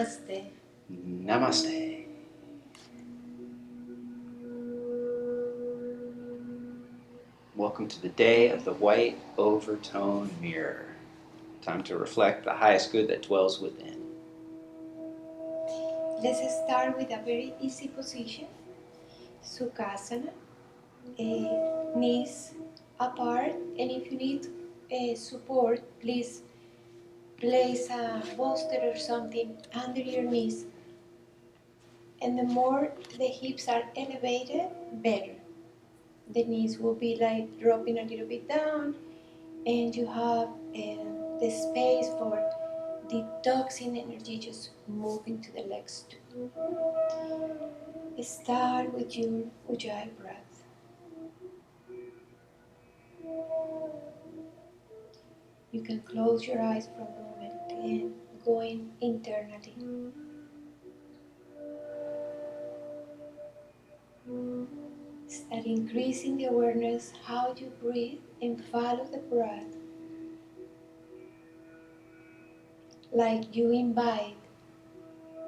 Namaste. Namaste. Welcome to the day of the white overtone mirror. Time to reflect the highest good that dwells within. Let's start with a very easy position. Sukhasana. Knees apart, and if you need support, please place a bolster or something under your knees. And the more the hips are elevated, better. The knees will be like dropping a little bit down, and you have the space for the toxin energy just moving to the legs too. Start with your Ujjayi breath. You can close your eyes for a moment and going internally. Start increasing the awareness how you breathe and follow the breath like you invite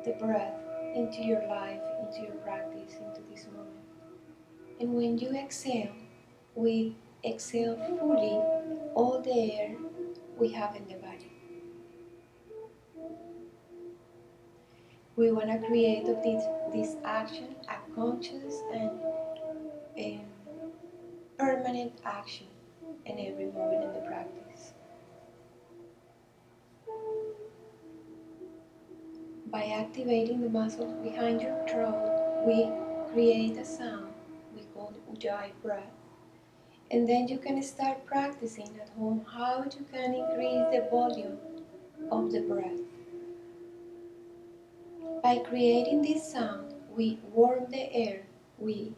the breath into your life, into your practice, into this moment. And when you exhale, we exhale fully all the air we have in the body. We want to create of this action a conscious and permanent action in every moment in the practice. By activating the muscles behind your throat, we create a sound we call Ujjayi breath. And then you can start practicing at home how you can increase the volume of the breath. By creating this sound, we warm the air, we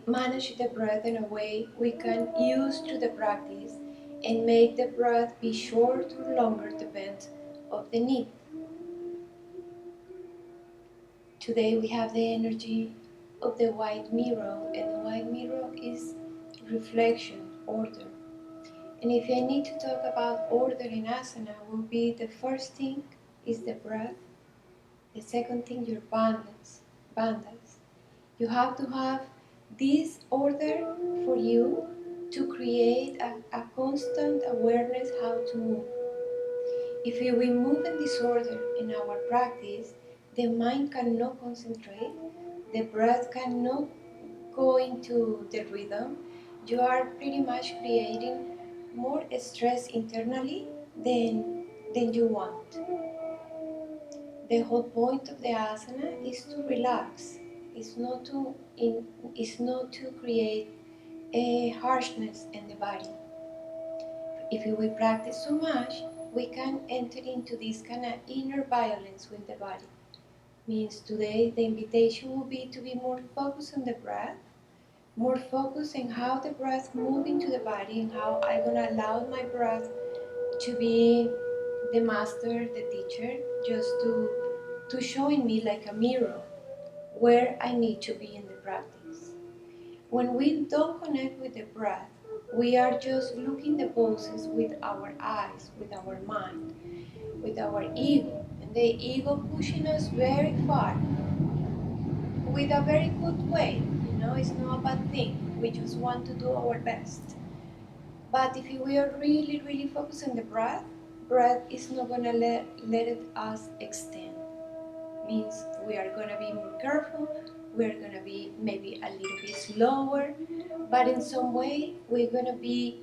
manage the breath in a way we can use to the practice and make the breath be short or longer depends of the need. Today we have the energy of the white mirror, and the white mirror is reflection, order. And if I need to talk about order in asana, will be the first thing is the breath, the second thing your bandhas. You have to have this order for you to create a constant awareness how to move. If we move in disorder in our practice, the mind cannot concentrate, the breath cannot go into the rhythm. You are pretty much creating more stress internally than you want. The whole point of the asana is to relax. It's not to create a harshness in the body. If we practice so much, we can enter into this kind of inner violence with the body. Means today the invitation will be to be more focused on the breath, more focused on how the breath moves into the body and how I'm going to allow my breath to be the master, the teacher, just to showing me like a mirror where I need to be in the practice. When we don't connect with the breath, we are just looking the poses with our eyes, with our mind, with our ego, and the ego pushing us very far with a very good way. It's not a bad thing. We just want to do our best. But if we are really, really focused on the breath is not going to let us extend. Means we are going to be more careful, we're going to be maybe a little bit slower, but in some way we're going to be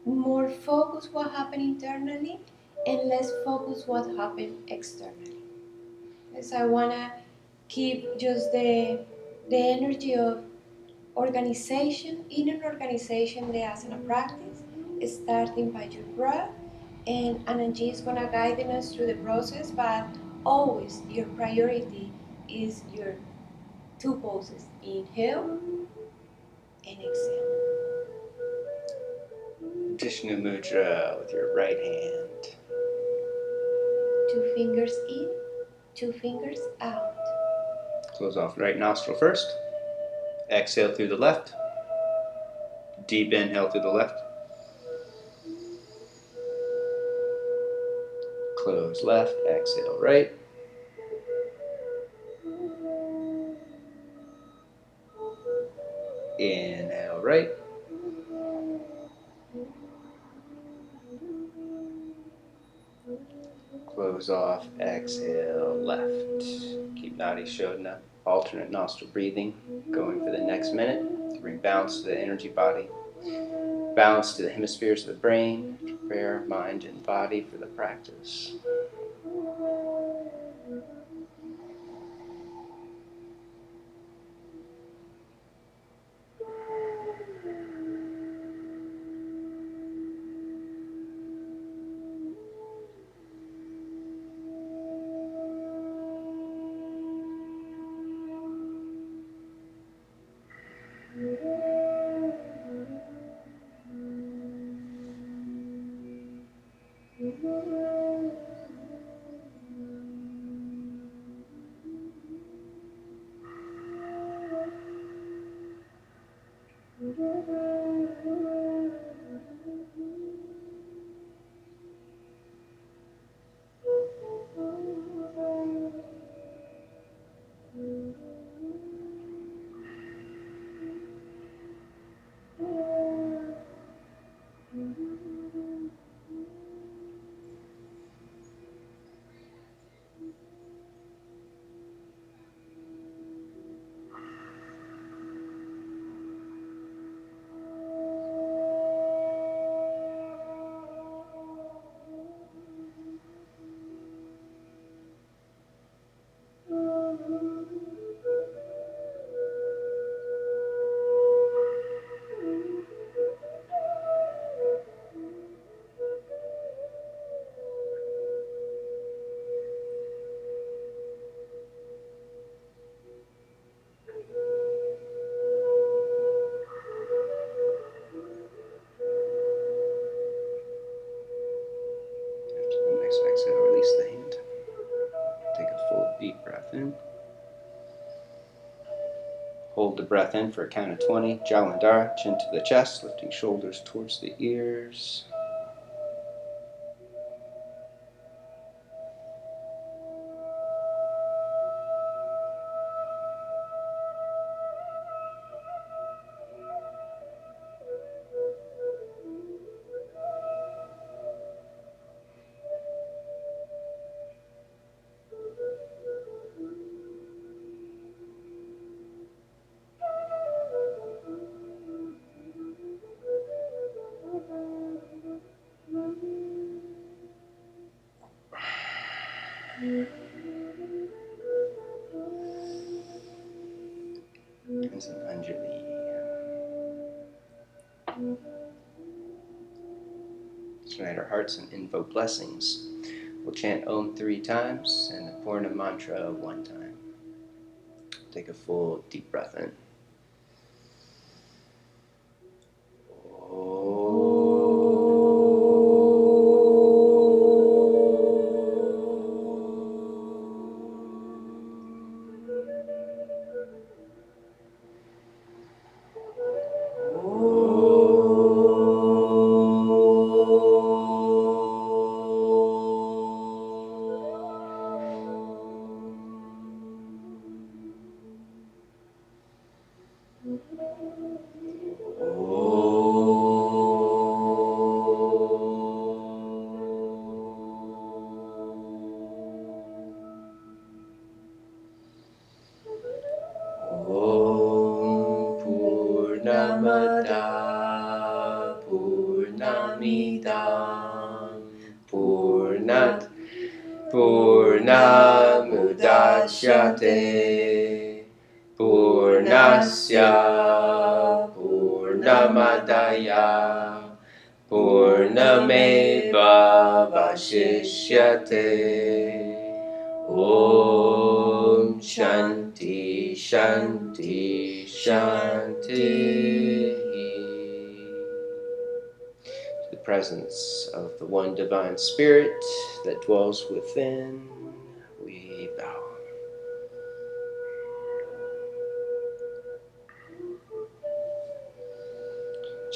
more focused what happened internally and less focused what happened externally. So I want to keep just the energy of organization, in an organization, the asana practice, starting by your breath, and Anand is going to guide us through the process, but always your priority is your two poses, inhale and exhale. Vishnu Mudra with your right hand. 2 fingers in, 2 fingers out. Close off right nostril first. Exhale through the left. Deep inhale through the left. Close left, exhale right. Inhale right. Close off, exhale left. Keep Nadi Shodhana, alternate nostril breathing, going for the next minute. Bring balance to the energy body, balance to the hemispheres of the brain. Prepare mind and body for the practice. After the next exhale, release the hand. Take a full deep breath in. Hold the breath in for a count of 20. Jalandhara, chin to the chest, lifting shoulders towards the ears. As an Anjali. Unite our hearts and invoke blessings. We'll chant Om 3 times and the Purna mantra 1 time. Take a full deep breath in. Purnamada Purnamidam Purnat Purnamudachyate Purnasya Purnamadaya Purnameva Vashishyate. Om Shanti Shanti Shanti. The presence of the one divine spirit that dwells within, we bow.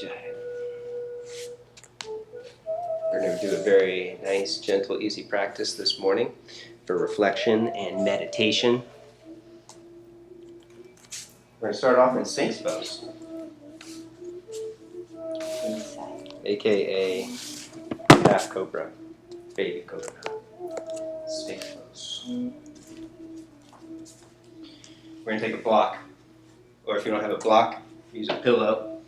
Jai. We're going to do a very nice, gentle, easy practice this morning for reflection and meditation. We're going to start off in Sphinx pose. aka half cobra, baby cobra, Sphinx pose. We're going to take a block, or if you don't have a block, use a pillow,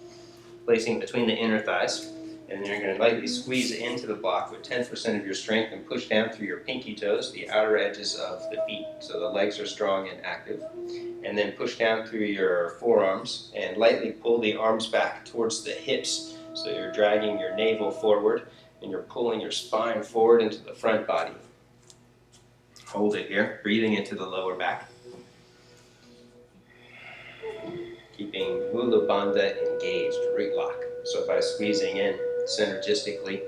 placing it between the inner thighs, and then you're going to lightly squeeze into the block with 10% of your strength and push down through your pinky toes, the outer edges of the feet, so the legs are strong and active. And then push down through your forearms and lightly pull the arms back towards the hips, so you're dragging your navel forward and you're pulling your spine forward into the front body. Hold it here, breathing into the lower back. Keeping Mula Bandha engaged, root lock. So by squeezing in synergistically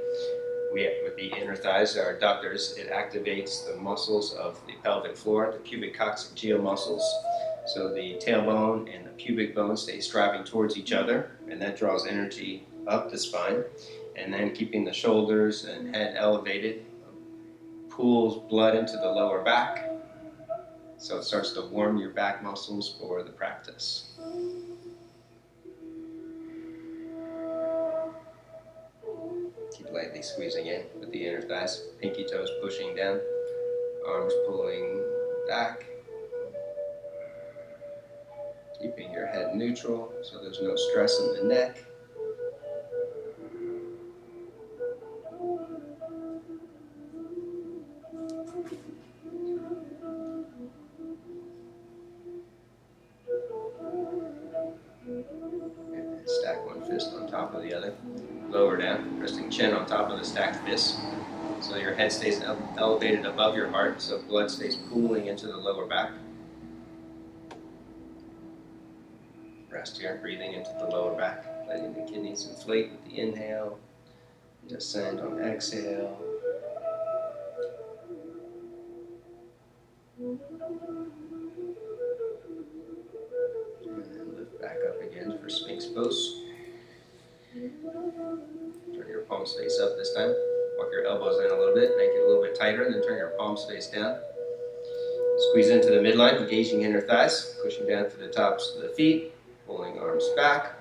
with the inner thighs, our adductors, it activates the muscles of the pelvic floor, the pubic coccygeal muscles. So the tailbone and the pubic bone stay striving towards each other, and that draws energy up the spine. And then keeping the shoulders and head elevated pulls blood into the lower back. So it starts to warm your back muscles for the practice. Keep lightly squeezing in with the inner thighs, pinky toes pushing down, arms pulling back. Keeping your head neutral so there's no stress in the neck. And stack one fist on top of the other. Lower down, resting chin on top of the stacked fist. So your head stays elevated above your heart, so blood stays pooling into the lower back. Rest here, breathing into the lower back, letting the kidneys inflate with the inhale, descend on exhale. And then lift back up again for Sphinx pose. Turn your palms face up this time. Walk your elbows in a little bit, make it a little bit tighter, and then turn your palms face down. Squeeze into the midline, engaging inner thighs, pushing down to the tops of the feet, pulling arms back.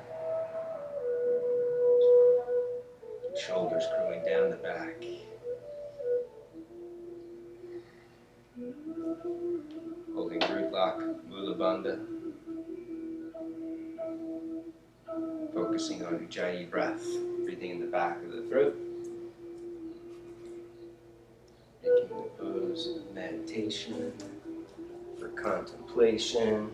Shoulders curling down the back. Holding root lock, Mula Bandha. Focusing on Ujjayi breath, breathing in the back of the throat. Making the pose of meditation, for contemplation.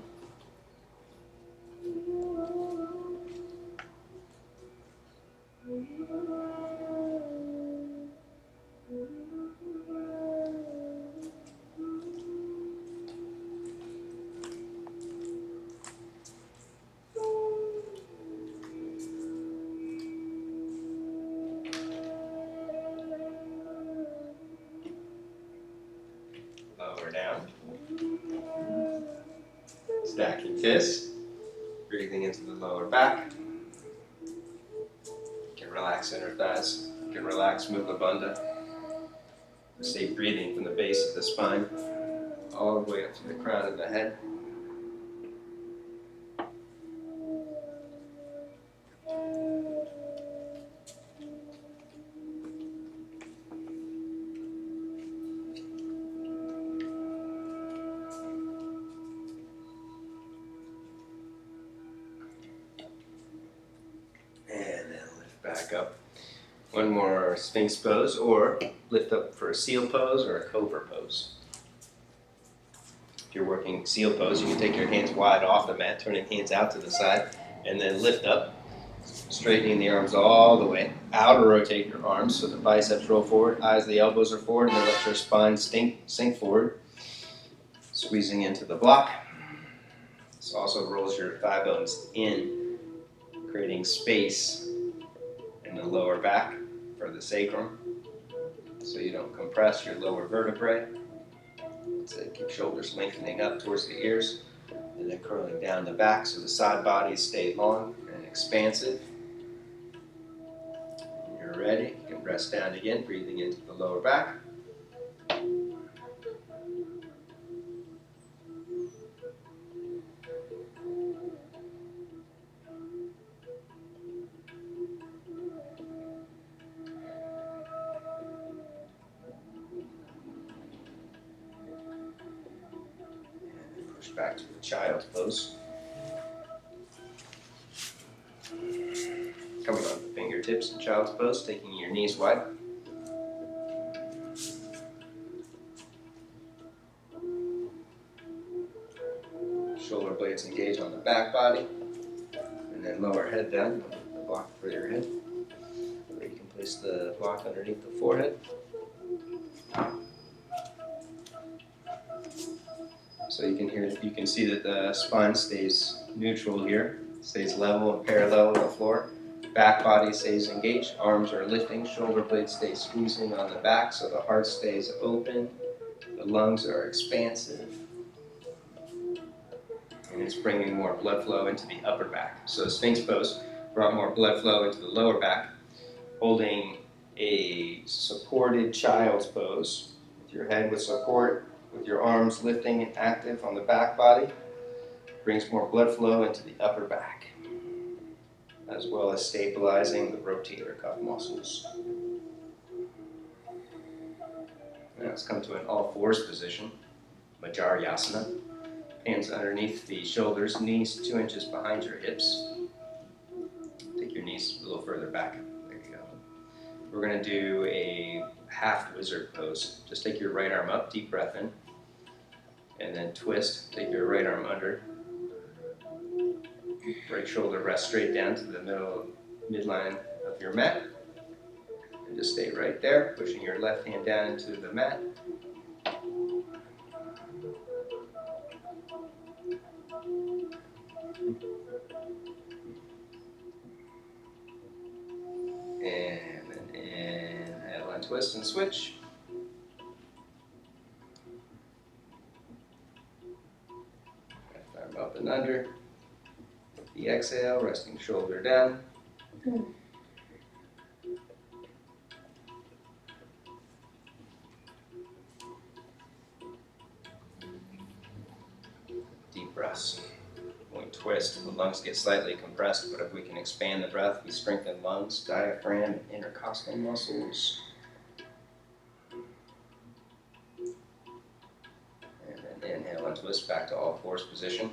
Lower down. Stacking fists. Breathing into the lower back. You can relax inner thighs. You can relax Mula Bandha. Stay breathing from the base of the spine all the way up to the crown of the head. And then lift back up. One more Sphinx pose, or lift up for a seal pose or a cobra pose. If you're working seal pose, you can take your hands wide off the mat, turning hands out to the side, and then lift up, straightening the arms all the way. Outer rotate your arms so the biceps roll forward, eyes, the elbows are forward, and then let your spine sink forward. Squeezing into the block. This also rolls your thigh bones in, creating space in the lower back for the sacrum, so you don't compress your lower vertebrae. So keep shoulders lengthening up towards the ears, and then curling down the back so the side bodies stay long and expansive. When you're ready, you can rest down again, breathing into the lower back. Switch back to the child's pose. Coming on the fingertips in child's pose, taking your knees wide. Shoulder blades engage on the back body. And then lower head down, the block for your head. Or you can place the block underneath the forehead. So you can see that the spine stays neutral here, stays level and parallel with the floor. Back body stays engaged, arms are lifting, shoulder blades stay squeezing on the back so the heart stays open, the lungs are expansive. And it's bringing more blood flow into the upper back. So Sphinx pose brought more blood flow into the lower back, holding a supported child's pose with your head with support, with your arms lifting and active on the back body, brings more blood flow into the upper back, as well as stabilizing the rotator cuff muscles. Now let's come to an all fours position, Majarayasana. Hands underneath the shoulders, knees 2 inches behind your hips. Take your knees a little further back. There you go. We're going to do a half wizard pose. Just take your right arm up, deep breath in, and then twist. Take your right arm under. Right shoulder rest straight down to the midline of your mat. And just stay right there, pushing your left hand down into the mat. And then inhale and twist and switch. Left arm up and under. The exhale, resting shoulder down. Deep breaths. When we twist, the lungs get slightly compressed, but if we can expand the breath, we strengthen lungs, diaphragm, and intercostal muscles. And then inhale and twist back to all fours position.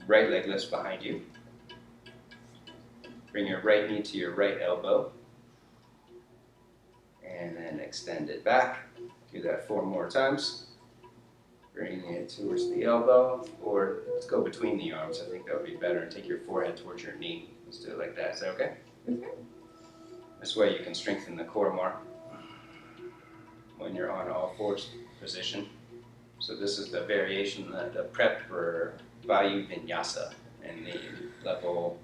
Right leg lifts behind you. Bring your right knee to your right elbow. And then extend it back. Do that 4 more times. Bring it towards the elbow, or let's go between the arms. I think that would be better. And take your forehead towards your knee. Let's do it like that. Is that okay? Mm-hmm. This way you can strengthen the core more when you're on all fours position. So this is the variation, the prep for Vayu Vinyasa in the level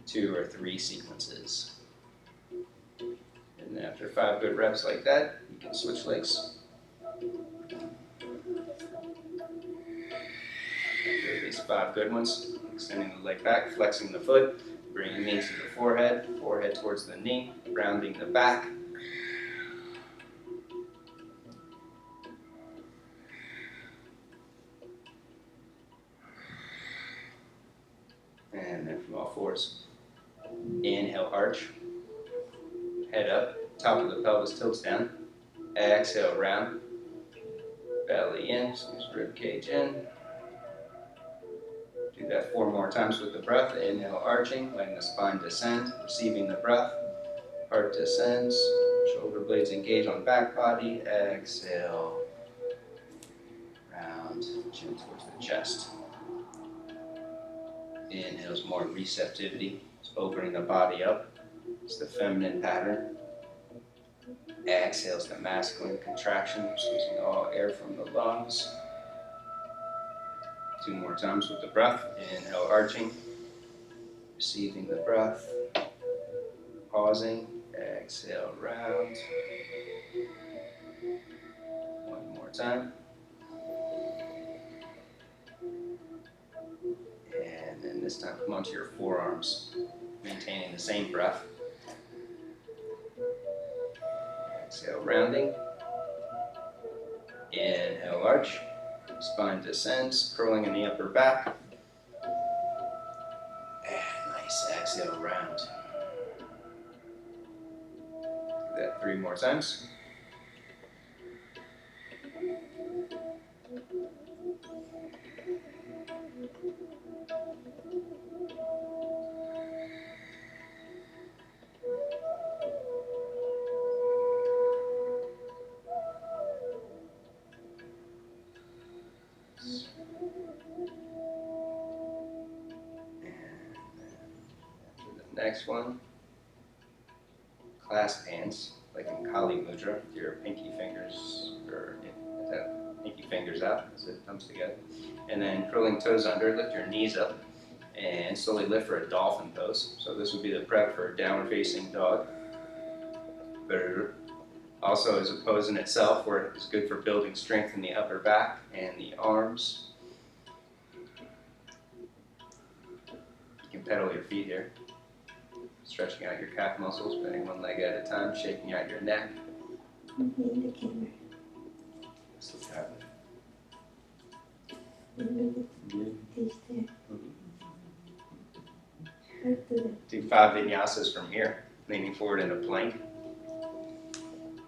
2 or 3 sequences. And after 5 good reps like that, you can switch legs. After these 5 good ones, extending the leg back, flexing the foot, bringing knee to the forehead, forehead towards the knee, rounding the back. And then from all fours, inhale, arch, head up, top of the pelvis tilts down, exhale, round, belly in, squeeze rib cage in. Do that 4 more times with the breath. Inhale, arching, letting the spine descend, receiving the breath, heart descends, shoulder blades engage on back body, exhale, round, chin towards the chest. Inhale's more receptivity, it's opening the body up, it's the feminine pattern. Exhale's the masculine contraction, squeezing all air from the lungs. 2 more times with the breath. Inhale, arching, receiving the breath, pausing, exhale, round. 1 more time. And then this time come onto your forearms, maintaining the same breath. Exhale, rounding. Inhale, arch. Spine descends, curling in the upper back. And nice, exhale, round. Do that 3 more more times. Next one, clasp hands, like in Kali Mudra, with your pinky fingers, pinky fingers out as it comes together. And then curling toes under, lift your knees up, and slowly lift for a dolphin pose. So this would be the prep for a downward facing dog. But it also is a pose in itself where it's good for building strength in the upper back and the arms. You can pedal your feet here. Stretching out your calf muscles, bending one leg at a time, shaking out your neck. In the camera. Just look at it. Do 5 vinyasas from here, leaning forward in a plank.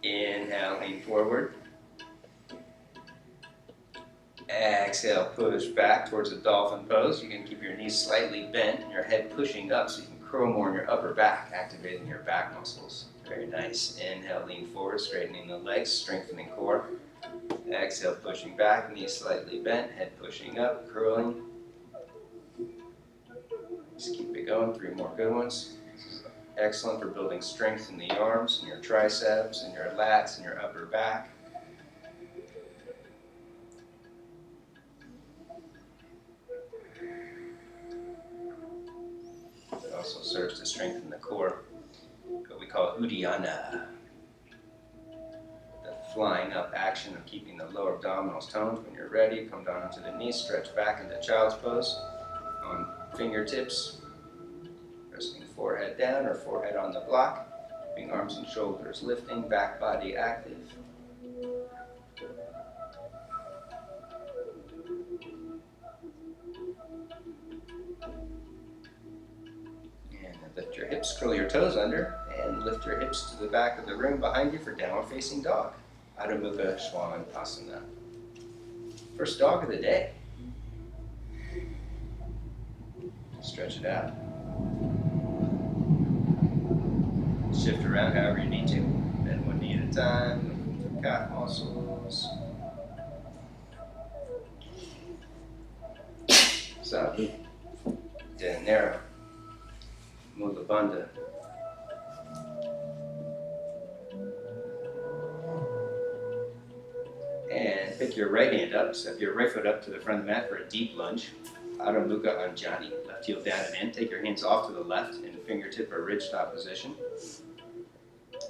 Inhale, lean forward. Exhale, push back towards a dolphin pose. You can keep your knees slightly bent and your head pushing up so you can curl more in your upper back, activating your back muscles. Very nice. Inhale, lean forward, straightening the legs, strengthening core. Exhale, pushing back, knees slightly bent, head pushing up, curling. Just keep it going. 3 more good ones. This is excellent for building strength in the arms, and your triceps, and your lats, and your upper back. It also serves to strengthen the core, what we call Uddiyana. The flying up action of keeping the lower abdominals toned. When you're ready, come down into the knees, stretch back into child's pose. On fingertips, resting forehead down or forehead on the block. Keeping arms and shoulders lifting, back body active. Lift your hips, curl your toes under, and lift your hips to the back of the room behind you for downward facing dog. Adho Mukha Svanasana. First dog of the day. Stretch it out. Shift around however you need to. Bend one knee at a time. Lift your calf muscles. So, then narrow. Mula Bandha. And pick your right hand up, step your right foot up to the front of the mat for a deep lunge. Adho Mukha Anjani. Left heel down and in. Take your hands off to the left in fingertip or ridge top position.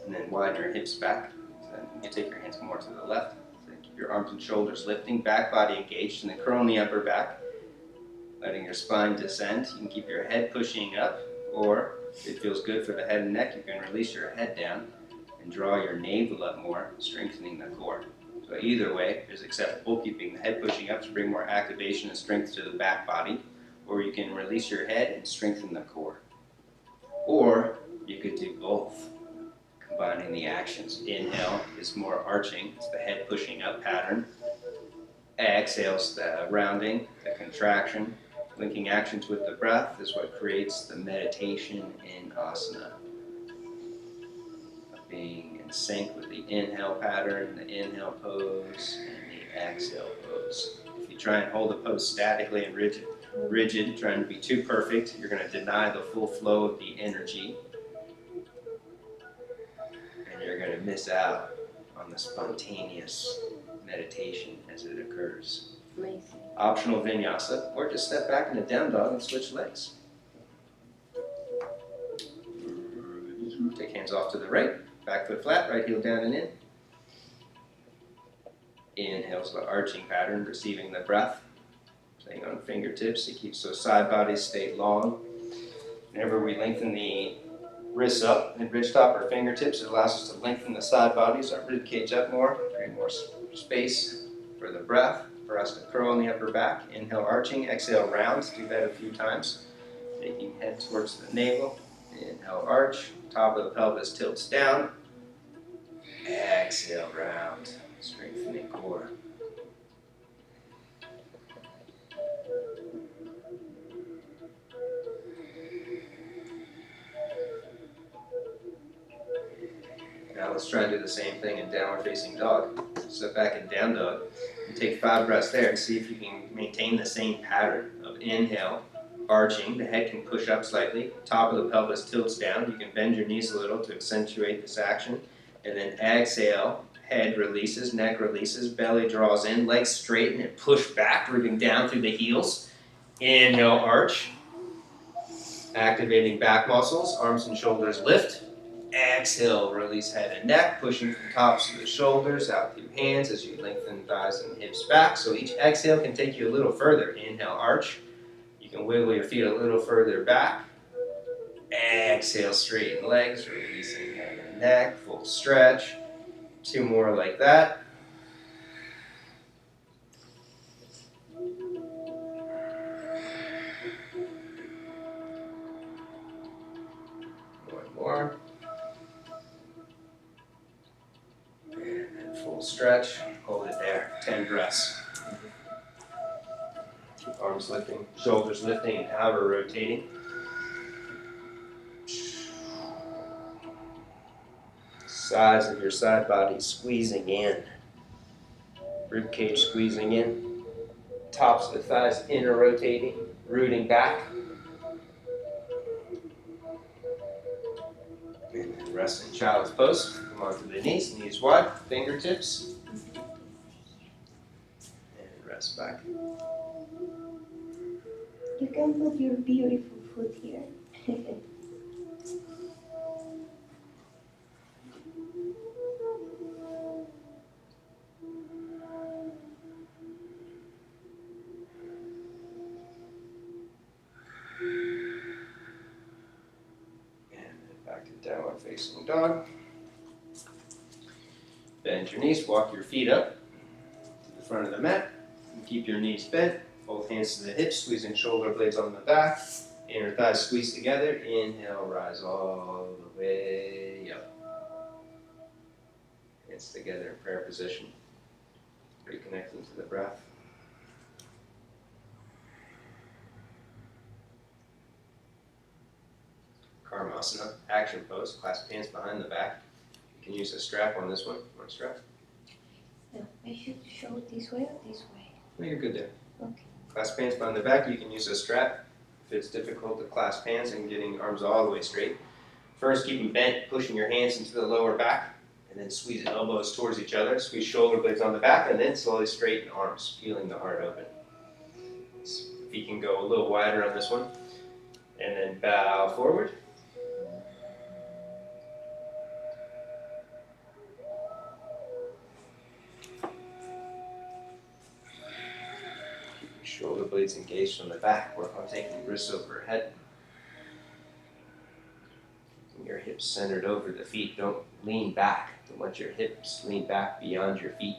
And then widen your hips back. Then you take your hands more to the left. Then keep your arms and shoulders lifting, back body engaged, and then curl in the upper back. Letting your spine descend. You can keep your head pushing up. Or, if it feels good for the head and neck, you can release your head down and draw your navel up more, strengthening the core. So either way is acceptable, keeping the head pushing up to bring more activation and strength to the back body. Or you can release your head and strengthen the core. Or you could do both, combining the actions. Inhale is more arching, it's the head pushing up pattern. Exhale's the rounding, the contraction. Linking actions with the breath is what creates the meditation in asana. Being in sync with the inhale pattern, the inhale pose, and the exhale pose. If you try and hold the pose statically and rigid, trying to be too perfect, you're going to deny the full flow of the energy. And you're going to miss out on the spontaneous meditation as it occurs. Amazing. Optional vinyasa, or just step back in a down dog and switch legs. Take hands off to the right, back foot flat, right heel down and in. Inhale's the arching pattern, receiving the breath. Staying on fingertips, it keeps those side bodies stay long. Whenever we lengthen the wrists up and ridge top or fingertips, it allows us to lengthen the side bodies, our rib cage up more, create more space for the breath. For us to curl in the upper back. Inhale, arching. Exhale, round. Do that a few times. Taking head towards the navel. Inhale, arch. Top of the pelvis tilts down. Exhale, round. Strengthening core. Now let's try to do the same thing in downward facing dog. Step back in down dog. And take 5 breaths there and see if you can maintain the same pattern of inhale, arching. The head can push up slightly. Top of the pelvis tilts down. You can bend your knees a little to accentuate this action. And then exhale, head releases, neck releases, belly draws in, legs straighten and push back, rooting down through the heels. Inhale, arch. Activating back muscles, arms and shoulders lift. Exhale, release head and neck, pushing from tops of the shoulders out through hands as you lengthen thighs and hips back. So each exhale can take you a little further. Inhale, arch. You can wiggle your feet a little further back. Exhale, straighten legs, releasing head and neck, full stretch. 2 more like that. One more. And full stretch. Hold it there. 10 breaths. Keep arms lifting, shoulders lifting, and outer rotating. Sides of your side body squeezing in. Rib cage squeezing in. Tops of the thighs inner rotating, rooting back. And then rest in child's pose. Come onto the knees wide, fingertips. And rest back. You can put your beautiful foot here. Back to downward facing dog. Bend your knees, walk your feet up to the front of the mat. And keep your knees bent, both hands to the hips, squeezing shoulder blades on the back. Inner thighs squeeze together. Inhale, rise all the way up. Hands together in prayer position. Reconnecting to the breath. Karmasana, action pose, clasp hands behind the back. You can use a strap on this one. Want a strap? No, I should show it this way or this way? No, you're good there. Okay. Clasp hands behind the back. You can use a strap if it's difficult to clasp hands and getting arms all the way straight. First, keep them bent, pushing your hands into the lower back, and then squeeze elbows towards each other. Squeeze shoulder blades on the back, and then slowly straighten arms, feeling the heart open. Feet can go a little wider on this one. And then bow forward. Shoulder blades engaged on the back. Work on taking wrists overhead. Keeping your hips centered over the feet. Don't lean back. Don't let your hips lean back beyond your feet.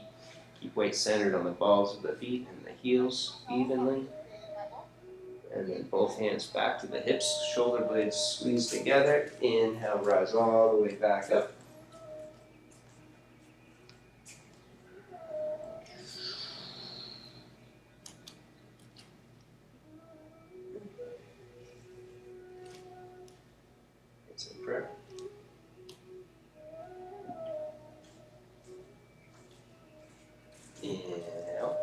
Keep weight centered on the balls of the feet and the heels evenly. And then both hands back to the hips. Shoulder blades squeeze together. Inhale, rise all the way back up. Prayer. Inhale.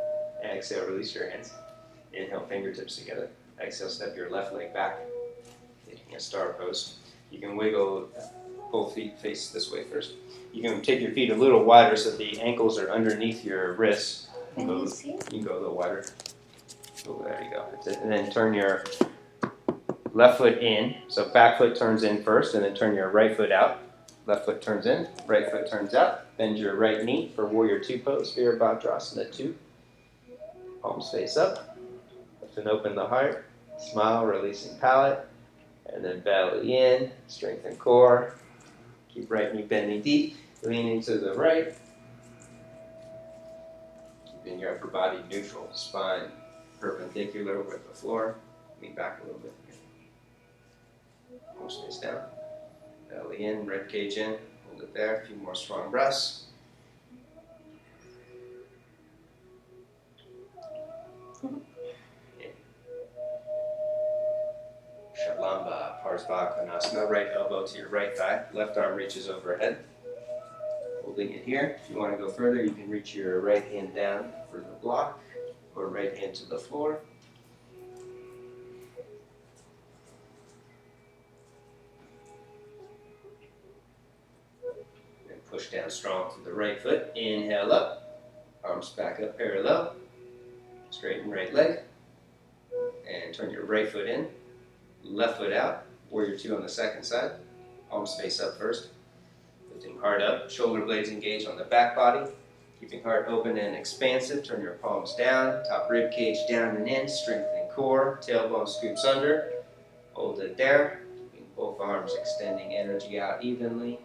Exhale, release your hands. Inhale, fingertips together. Exhale, step your left leg back, taking a star pose. You can wiggle both feet face this way first. You can take your feet a little wider so the ankles are underneath your wrists. Can you see? You can go a little wider. Oh, there you go. That's it. And then turn your left foot in, so back foot turns in first, and then turn your right foot out. Left foot turns in, right foot turns out. Bend your right knee for Warrior 2 pose, Virabhadrasana 2. Palms face up. Lift and open the heart. Smile, releasing palate. And then belly in, strengthen core. Keep right knee bending deep, leaning to the right. Keeping your upper body neutral, spine perpendicular with the floor. Lean back a little bit. Palms face down. Belly in, rib cage in. Hold it there, a few more strong breaths. Shalamba, Parsvakonasana, right elbow to your right thigh, left arm reaches overhead. Holding it here. If you want to go further, you can reach your right hand down for the block, or right hand to the floor. And push down strong to the right foot. Inhale up, arms back up parallel. Straighten right leg. And turn your right foot in, left foot out. Warrior two on the second side. Palms face up first. Lifting heart up, shoulder blades engaged on the back body. Keeping heart open and expansive. Turn your palms down, top rib cage down and in. Strengthening core, tailbone scoops under. Hold it there. Keeping both arms extending energy out evenly.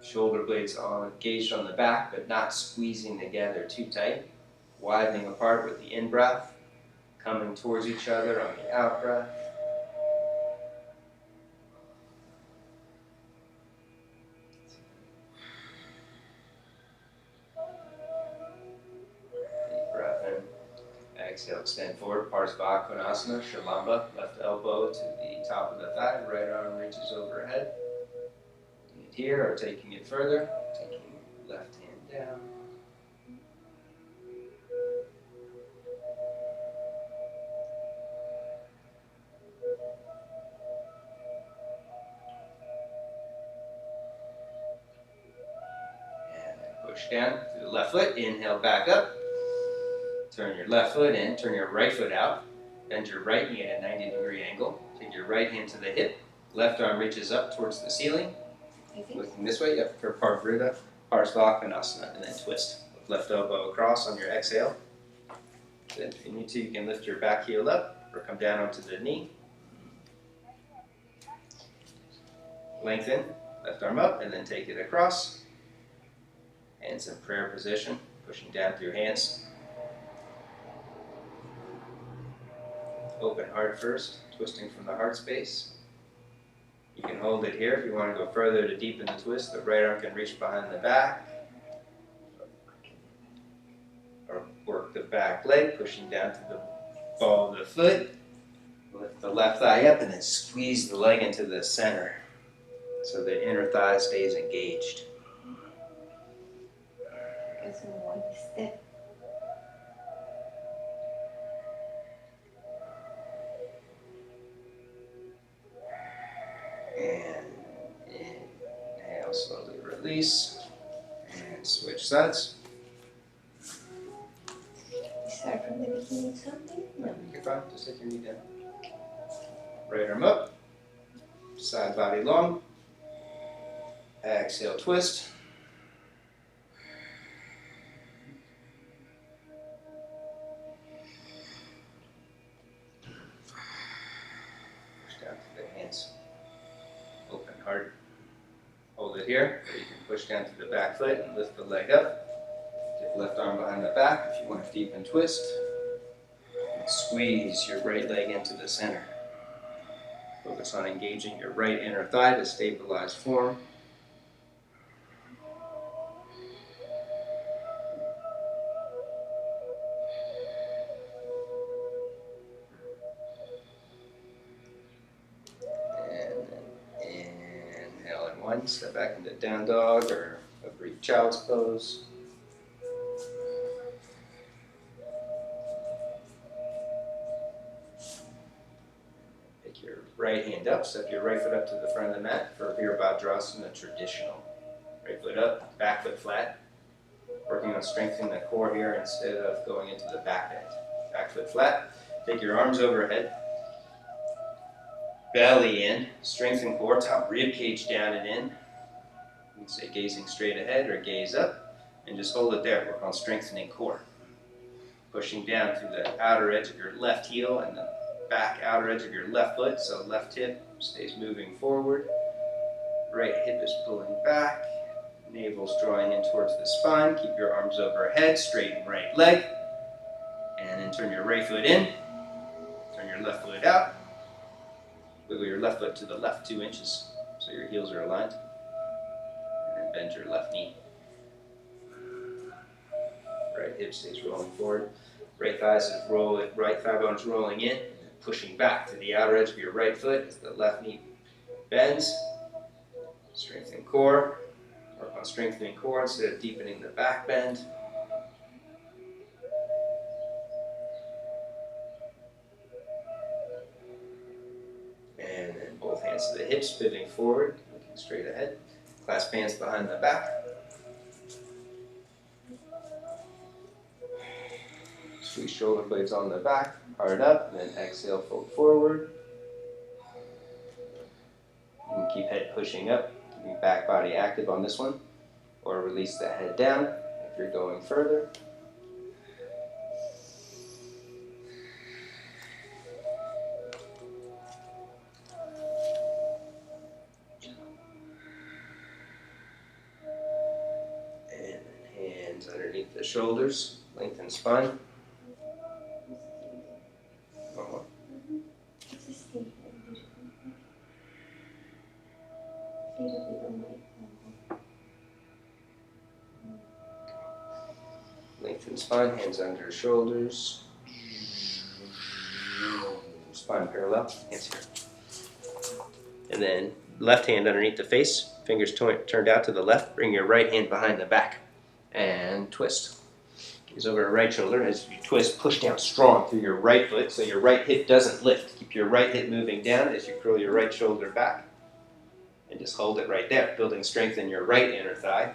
Shoulder blades engaged on the back, but not squeezing together too tight. Widening apart with the in-breath. Coming towards each other on the out-breath. Deep breath in. Exhale, extend forward. Parsvakonasana, Shalamba. Left elbow to the top of the thigh. Right arm reaches overhead. Here, or taking it further. Taking left hand down. Push down to the left foot, inhale back up. Turn your left foot in, turn your right foot out. Bend your right knee at a 90-degree angle. Take your right hand to the hip. Left arm reaches up towards the ceiling. Looking this way, up for Parvrita, Parsvakonasana, and then twist. Left elbow across on your exhale. Then if you need to, you can lift your back heel up or come down onto the knee. Lengthen, left arm up, and then take it across. Hands in prayer position, pushing down through your hands. Open heart first, twisting from the heart space. You can hold it here if you want to go further to deepen the twist. The right arm can reach behind the back. Or work the back leg, pushing down to the ball of the foot. Lift the left thigh up and then squeeze the leg into the center so the inner thigh stays engaged. Because we want to step. And inhale, slowly release. And switch sides. Start from the beginning something? No. You're fine, just take your knee down. Right arm up. Side body long. Exhale, twist. Push down to the hands. Open heart. Hold it here. Or you can push down to the back foot and lift the leg up. Get left arm behind the back if you want to deepen twist. And squeeze your right leg into the center. Focus on engaging your right inner thigh to stabilize form. Step back into down dog or a brief child's pose. Take your right hand up, step your right foot up to the front of the mat for Virabhadrasana traditional. Right foot up, back foot flat. Working on strengthening the core here instead of going into the back bend. Back foot flat. Take your arms overhead. Belly in, strengthen core, top rib cage down and in. You can say gazing straight ahead or gaze up, and just hold it there. Work on strengthening core. Pushing down through the outer edge of your left heel and the back outer edge of your left foot, so left hip stays moving forward. Right hip is pulling back. Navel's drawing in towards the spine. Keep your arms overhead, straighten right leg. And then turn your right foot in. Turn your left foot out. Wiggle your left foot to the left 2 inches so your heels are aligned. Bend your left knee. Right hip stays rolling forward. Right thigh is rolling, right thigh bone's rolling in, and then pushing back to the outer edge of your right foot as the left knee bends. Strengthen core. Work on strengthening core instead of deepening the back bend. And then both hands to the hips, pivoting forward, looking straight ahead. Clasp hands behind the back. Squeeze shoulder blades on the back, hard up, and then exhale, fold forward. You can keep head pushing up, keeping back body active on this one, or release the head down if you're going further. And then hands underneath the shoulders, lengthen spine. One more. Lengthen spine, hands under shoulders. Spine parallel, hands here. And then left hand underneath the face, fingers turned out to the left. Bring your right hand behind the back and twist. Gaze over your right shoulder. As you twist, push down strong through your right foot so your right hip doesn't lift. Keep your right hip moving down as you curl your right shoulder back. And just hold it right there, building strength in your right inner thigh.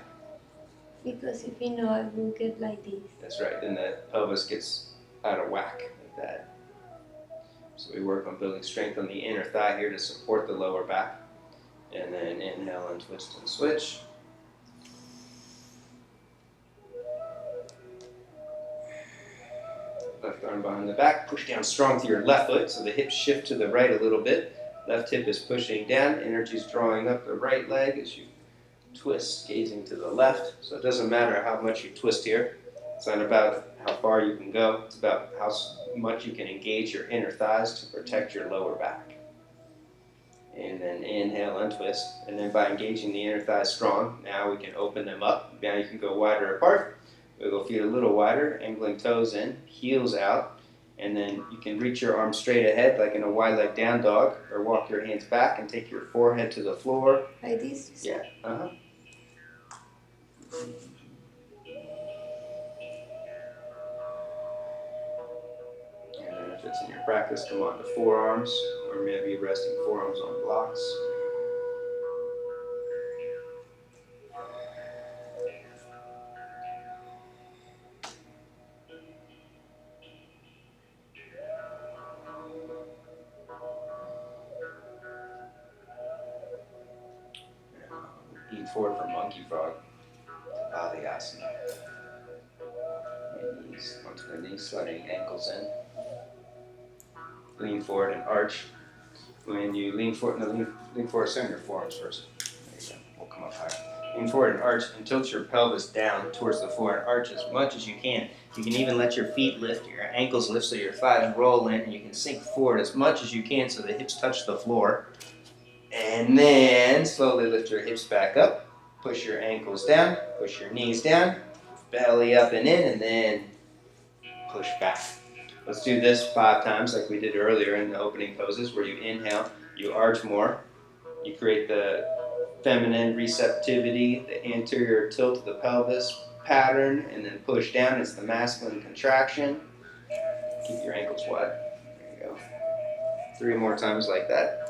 Because if you know, I will get like this. That's right, then the pelvis gets out of whack like that. So we work on building strength on the inner thigh here to support the lower back. And then inhale and twist and switch. Left arm behind the back, push down strong through your left foot so the hips shift to the right a little bit. Left hip is pushing down, energy's drawing up the right leg as you twist, gazing to the left. So it doesn't matter how much you twist here. It's not about how far you can go. It's about how much you can engage your inner thighs to protect your lower back. And then inhale, untwist. And then by engaging the inner thighs strong, now we can open them up. Now you can go wider apart. Wiggle feet a little wider, angling toes in, heels out. And then you can reach your arms straight ahead like in a wide leg down dog, or walk your hands back and take your forehead to the floor. Like this? Yeah, And then if it's in your practice, come on to forearms, or maybe resting forearms on blocks. Lean forward for monkey frog, Asana. And knees onto the knees, sliding ankles in. Lean forward and arch. When you lean forward, lean forward, send your forearms first. There you go. We'll come up higher. Lean forward and arch and tilt your pelvis down towards the floor and arch as much as you can. You can even let your feet lift, your ankles lift so your thighs roll in, and you can sink forward as much as you can so the hips touch the floor. And then slowly lift your hips back up. Push your ankles down, push your knees down, belly up and in, and then push back. Let's do this 5 times like we did earlier in the opening poses, where you inhale, you arch more, you create the feminine receptivity, the anterior tilt of the pelvis pattern, and then push down. It's the masculine contraction. Keep your ankles wide. There you go. 3 more times like that.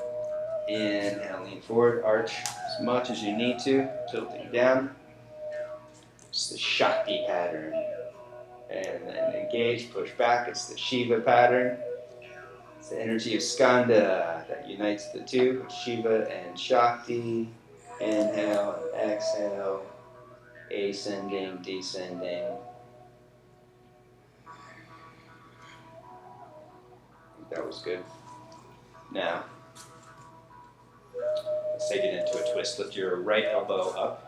Inhale, lean forward, arch as much as you need to, tilting down. It's the Shakti pattern. And then engage, push back. It's the Shiva pattern. It's the energy of Skanda that unites the two, Shiva and Shakti. Inhale and exhale, ascending, descending. I think that was good. Now, let's take it into a twist. Lift your right elbow up.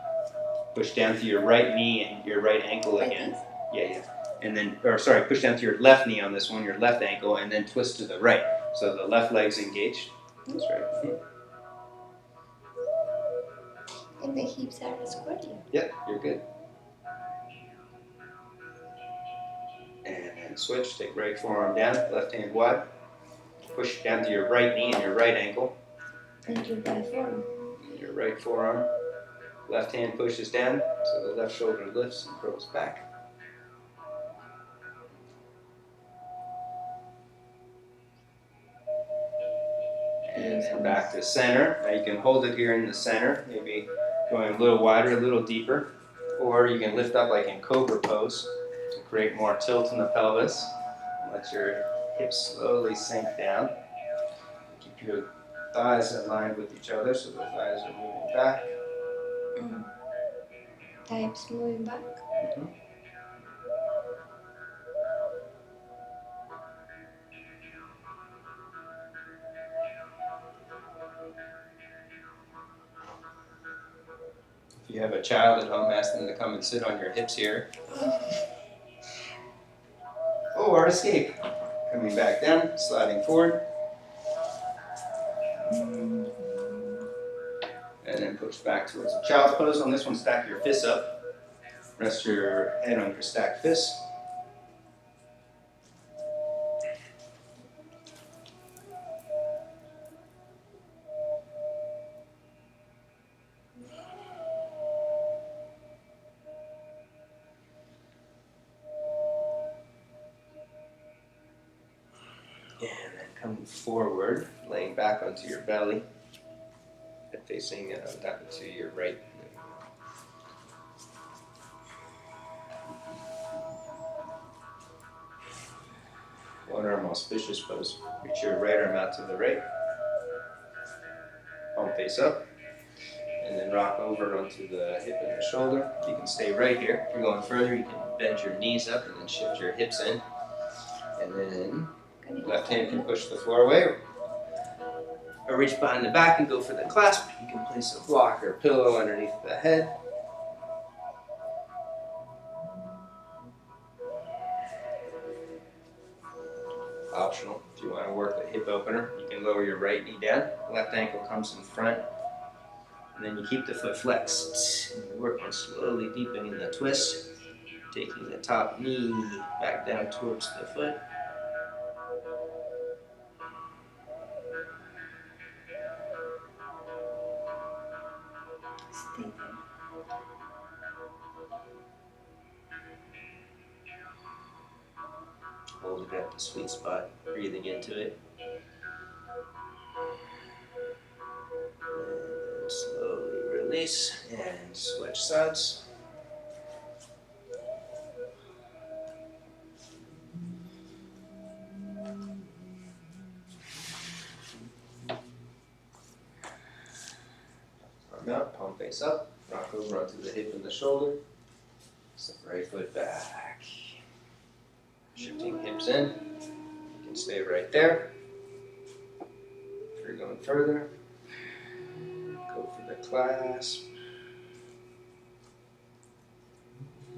Push down to your right knee and your right ankle again. Yeah. And then, push down to your left knee on this one, your left ankle, and then twist to the right. So the left leg's engaged. That's right. And the hips are square. Yep, you're good. And then switch, take right forearm down, left hand wide. Push down to your right knee and your right ankle. And your right forearm. Your right forearm. Left hand pushes down, so the left shoulder lifts and curls back. And then back to center. Now you can hold it here in the center, maybe going a little wider, a little deeper. Or you can lift up like in Cobra Pose to create more tilt in the pelvis. Let your hips slowly sink down. Keep your thighs aligned with each other so the thighs are moving back. Hips moving back. Mm-hmm. If you have a child at home, ask them to come and sit on your hips here. Oh, or escape. Coming back down, sliding forward. And then push back towards the child's pose. On this one, stack your fists up. Rest your head on your stacked fists. And then coming forward, laying back onto your belly, head facing down to your right. One arm auspicious pose. Reach your right arm out to the right. Palm face up. And then rock over onto the hip and the shoulder. You can stay right here. If you're going further, you can bend your knees up and then shift your hips in. And then left hand can push the floor away. Or reach behind the back and go for the clasp. You can place a block or pillow underneath the head. Optional. If you want to work the hip opener, you can lower your right knee down. Left ankle comes in front. And then you keep the foot flexed. And you work on slowly deepening the twist. Taking the top knee back down towards the foot. Stay there. Hold it at the sweet spot, breathing into it. And slowly release and switch sides. Arm out, palm face up, rock over onto the hip and the shoulder. Step right foot back. Shifting hips in. You can stay right there. If you're going further, go for the clasp.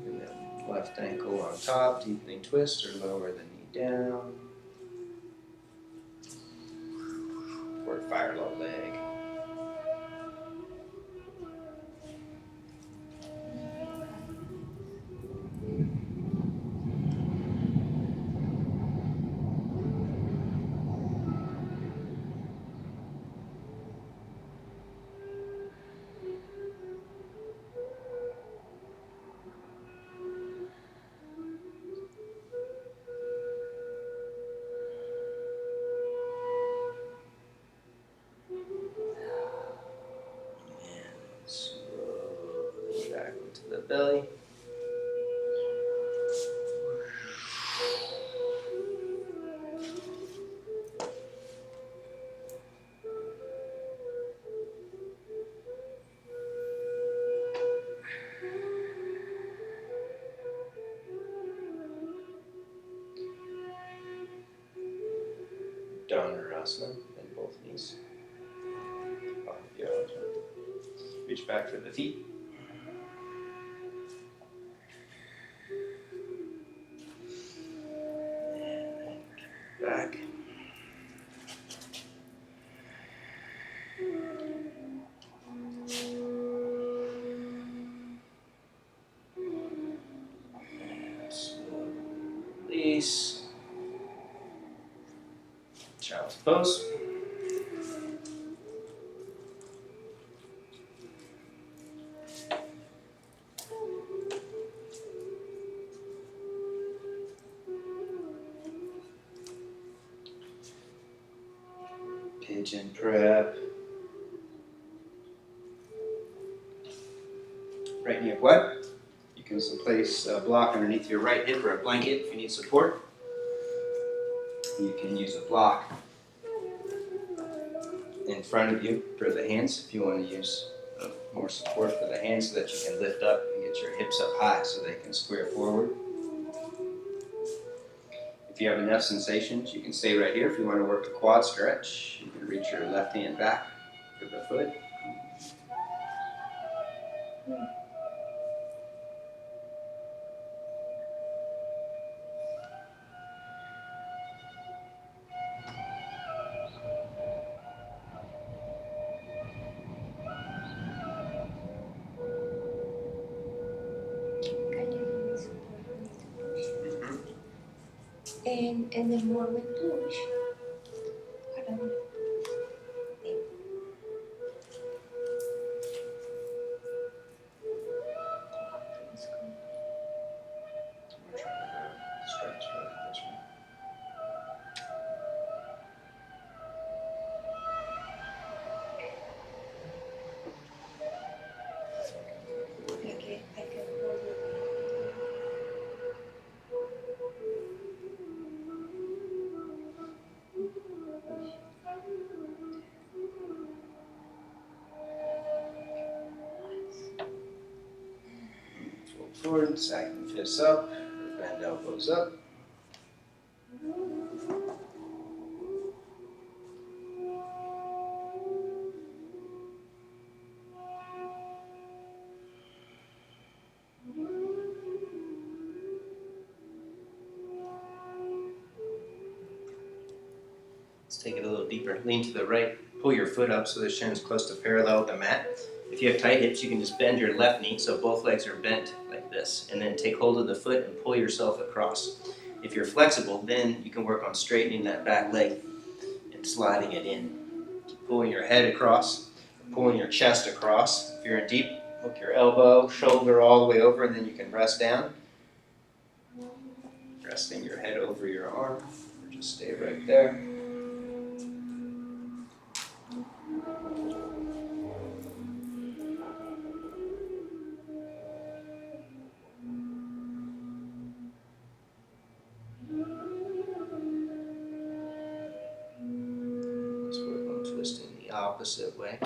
And then left ankle on top, deepening twist, or lower the knee down. Forward fire low leg. Slowly back into the belly. Dhanurasana, bend both knees. Reach back for the feet. And back. release. Child's pose. Pigeon prep. Right knee up wide. You can place a block underneath your right hip or a blanket if you need support. You can use a block in front of you for the hands if you want to use more support for the hands so that you can lift up and get your hips up high so they can square forward. If you have enough sensations, you can stay right here. If you want to work a quad stretch, you can reach your left hand back for the foot. Can you give me support for me to push? And the more we push, I don't know. It's good. We're trying to stretch for this one. Okay, I can hold it. Fold forward, sagging fists up, bend elbows up. Let's take it a little deeper. Lean to the right. Pull your foot up so the shin's close to parallel with the mat. If you have tight hips, you can just bend your left knee so both legs are bent like this. And then take hold of the foot and pull yourself across. If you're flexible, then you can work on straightening that back leg and sliding it in. Keep pulling your head across, pulling your chest across. If you're in deep, hook your elbow, shoulder all the way over, and then you can rest down. Resting your head over your arm, or just stay right there. Let's work on twisting the opposite way.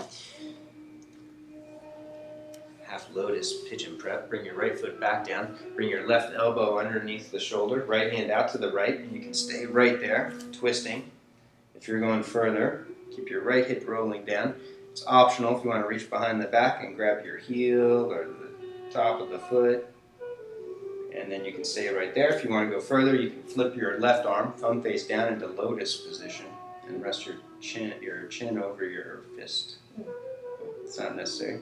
Half lotus pigeon prep. Bring your right foot back down. Bring your left elbow underneath the shoulder. Right hand out to the right, and you can stay right there, twisting. If you're going further, keep your right hip rolling down. It's optional if you want to reach behind the back and grab your heel or the top of the foot. And then you can stay right there. If you want to go further, you can flip your left arm, thumb face down into lotus position, and rest your chin over your fist. It's not necessary.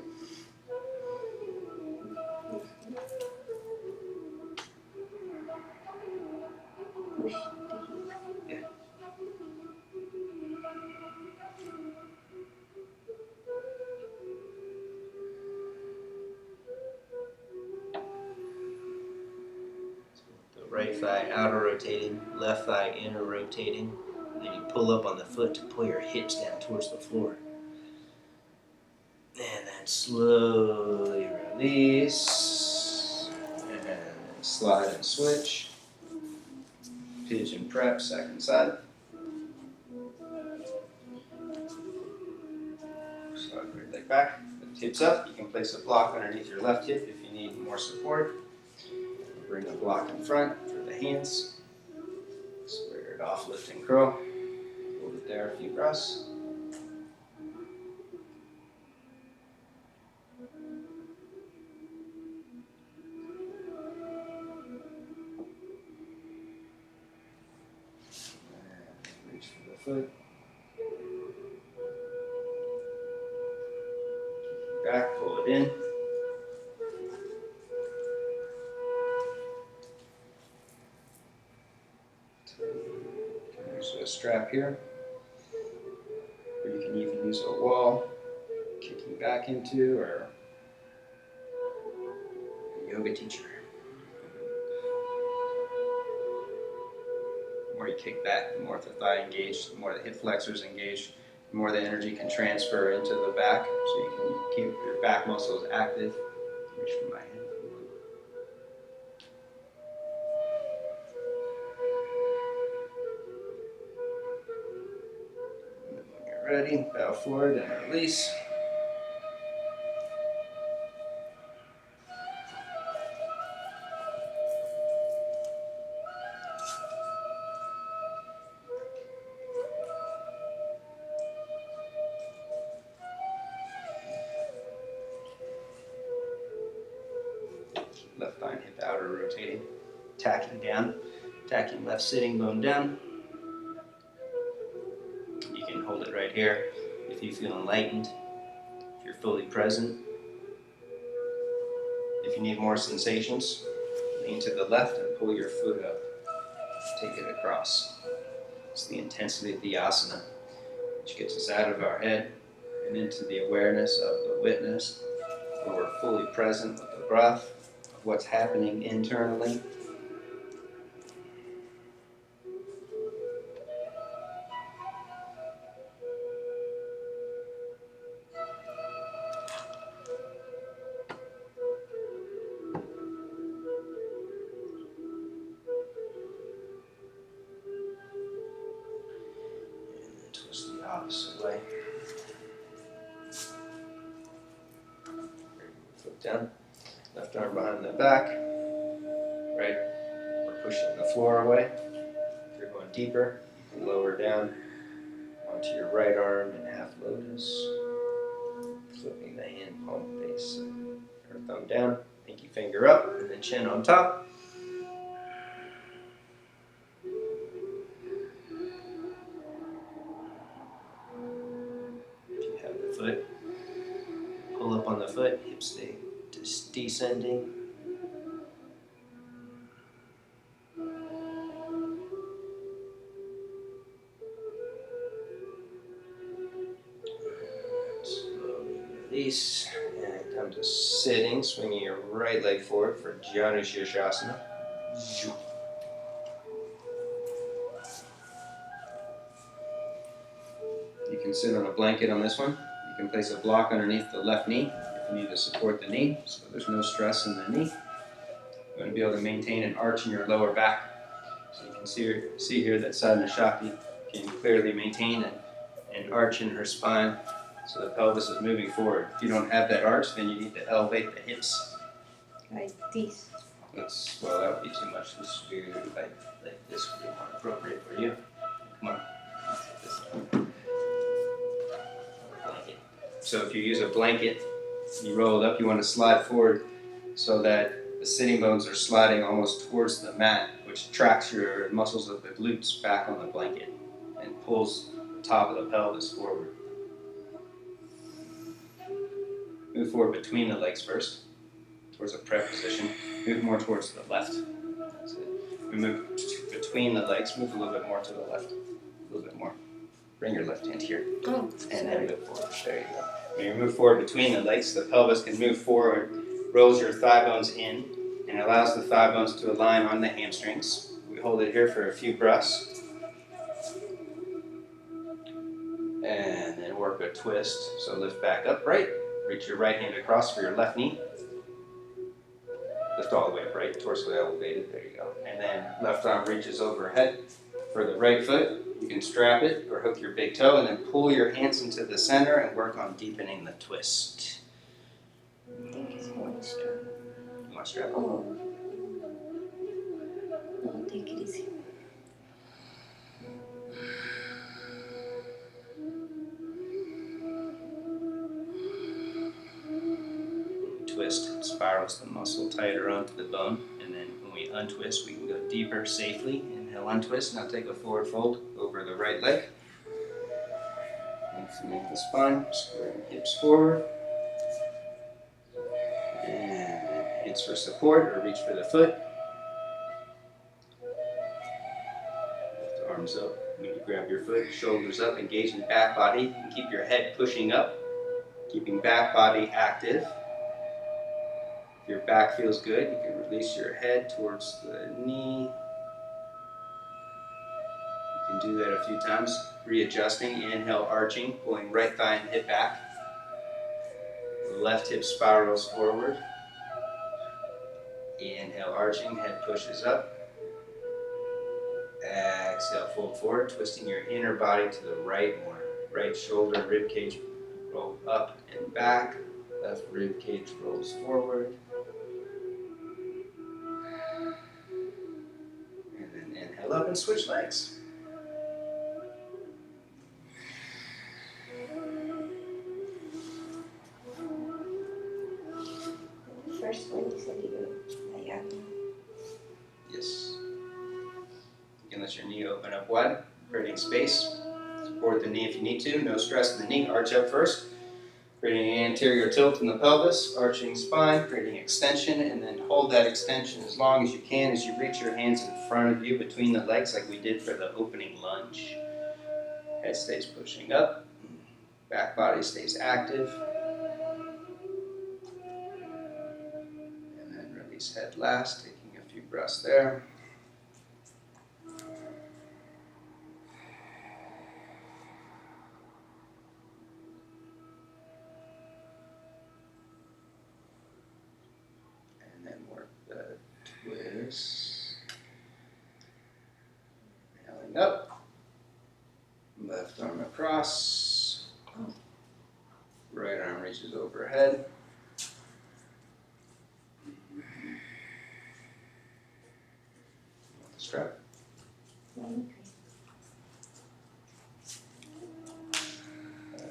Push the hip. Yeah. The right thigh outer rotating, left thigh inner rotating. And then you pull up on the foot to pull your hips down towards the floor. And then slowly release. And then slide and switch. Pigeon prep, second side. Slide right leg back. Lift hips up. You can place a block underneath your left hip if you need more support. Bring a block in front for the hands. Square it off, lift and curl. Hold it there a few breaths. And reach for the foot. Back, pull it in. You can use a strap here, or you can even use a wall, kicking back into, or a yoga teacher. The more you kick back, the more the thigh engaged, the more the hip flexors engaged, the more the energy can transfer into the back, so you can keep your back muscles active. Reach for my hand. And then when you're ready, bow forward and release. Left thigh and hip outer rotating, tacking down, tacking left sitting bone down. You can hold it right here if you feel enlightened, if you're fully present. If you need more sensations, lean to the left and pull your foot up. Take it across. It's the intensity of the asana, which gets us out of our head and into the awareness of the witness, where we're fully present with the breath, of what's happening internally. And then twist the opposite way. Foot down, left arm behind the back, right, we're pushing the floor away. If you're going deeper, you can lower down onto your right arm in half lotus, flipping the hand palm face, or thumb down, pinky finger up, and then chin on top. If you have the foot, pull up on the foot, hips stay descending. Slowly release, and come to sitting, swinging your right leg forward for Janu Shirshasana. You can sit on a blanket on this one. You can place a block underneath the left knee if you need to support the knee, so there's no stress in the knee. You want to be able to maintain an arch in your lower back. So you can see here that Sadhana Shakti can clearly maintain an arch in her spine, so the pelvis is moving forward. If you don't have that arch, then you need to elevate the hips. Like this. Well, that would be too much. This would be like this would be more appropriate for you. Come on. Blanket. So if you use a blanket, you roll it up, you want to slide forward so that the sitting bones are sliding almost towards the mat, which tracks your muscles of the glutes back on the blanket and pulls the top of the pelvis forward. Move forward between the legs first, towards a prep position. Move more towards the left. That's it. We move between the legs, move a little bit more to the left. A little bit more. Bring your left hand here. Oh, and then move forward. There you go. When you move forward between the legs, the pelvis can move forward, rolls your thigh bones in, and allows the thigh bones to align on the hamstrings. We hold it here for a few breaths. And then work a twist. So lift back upright. Reach your right hand across for your left knee. Lift all the way upright, torso elevated. There you go. And then left arm reaches overhead for the right foot. You can strap it or hook your big toe and then pull your hands into the center and work on deepening the twist. I think it's more strap. You want to strap? Oh. No, take it easy. Twist spirals the muscle tighter onto the bone, and then when we untwist, we can go deeper safely. Inhale, untwist. Now take a forward fold over the right leg. Lengthening the spine, squaring hips forward. And hands for support or reach for the foot. Arms up. When you grab your foot, shoulders up, engaging back body. You can keep your head pushing up, keeping back body active. If your back feels good, you can release your head towards the knee. You can do that a few times. Readjusting, inhale, arching, pulling right thigh and hip back. Left hip spirals forward. Inhale, arching, head pushes up. Exhale, fold forward, twisting your inner body to the right more. Right shoulder, rib cage roll up and back. Left rib cage rolls forward. And then inhale up and switch legs. First one you said you do diagonal. Yes. You can let your knee open up wide, creating space. Support the knee if you need to. No stress in the knee. Arch up first. Creating an anterior tilt in the pelvis, arching spine, creating extension, and then hold that extension as long as you can as you reach your hands in front of you between the legs like we did for the opening lunge. Head stays pushing up. Back body stays active. And then release head last, taking a few breaths there. And then work the twist. Inhaling up. Left arm across. Right arm reaches overhead. Strap.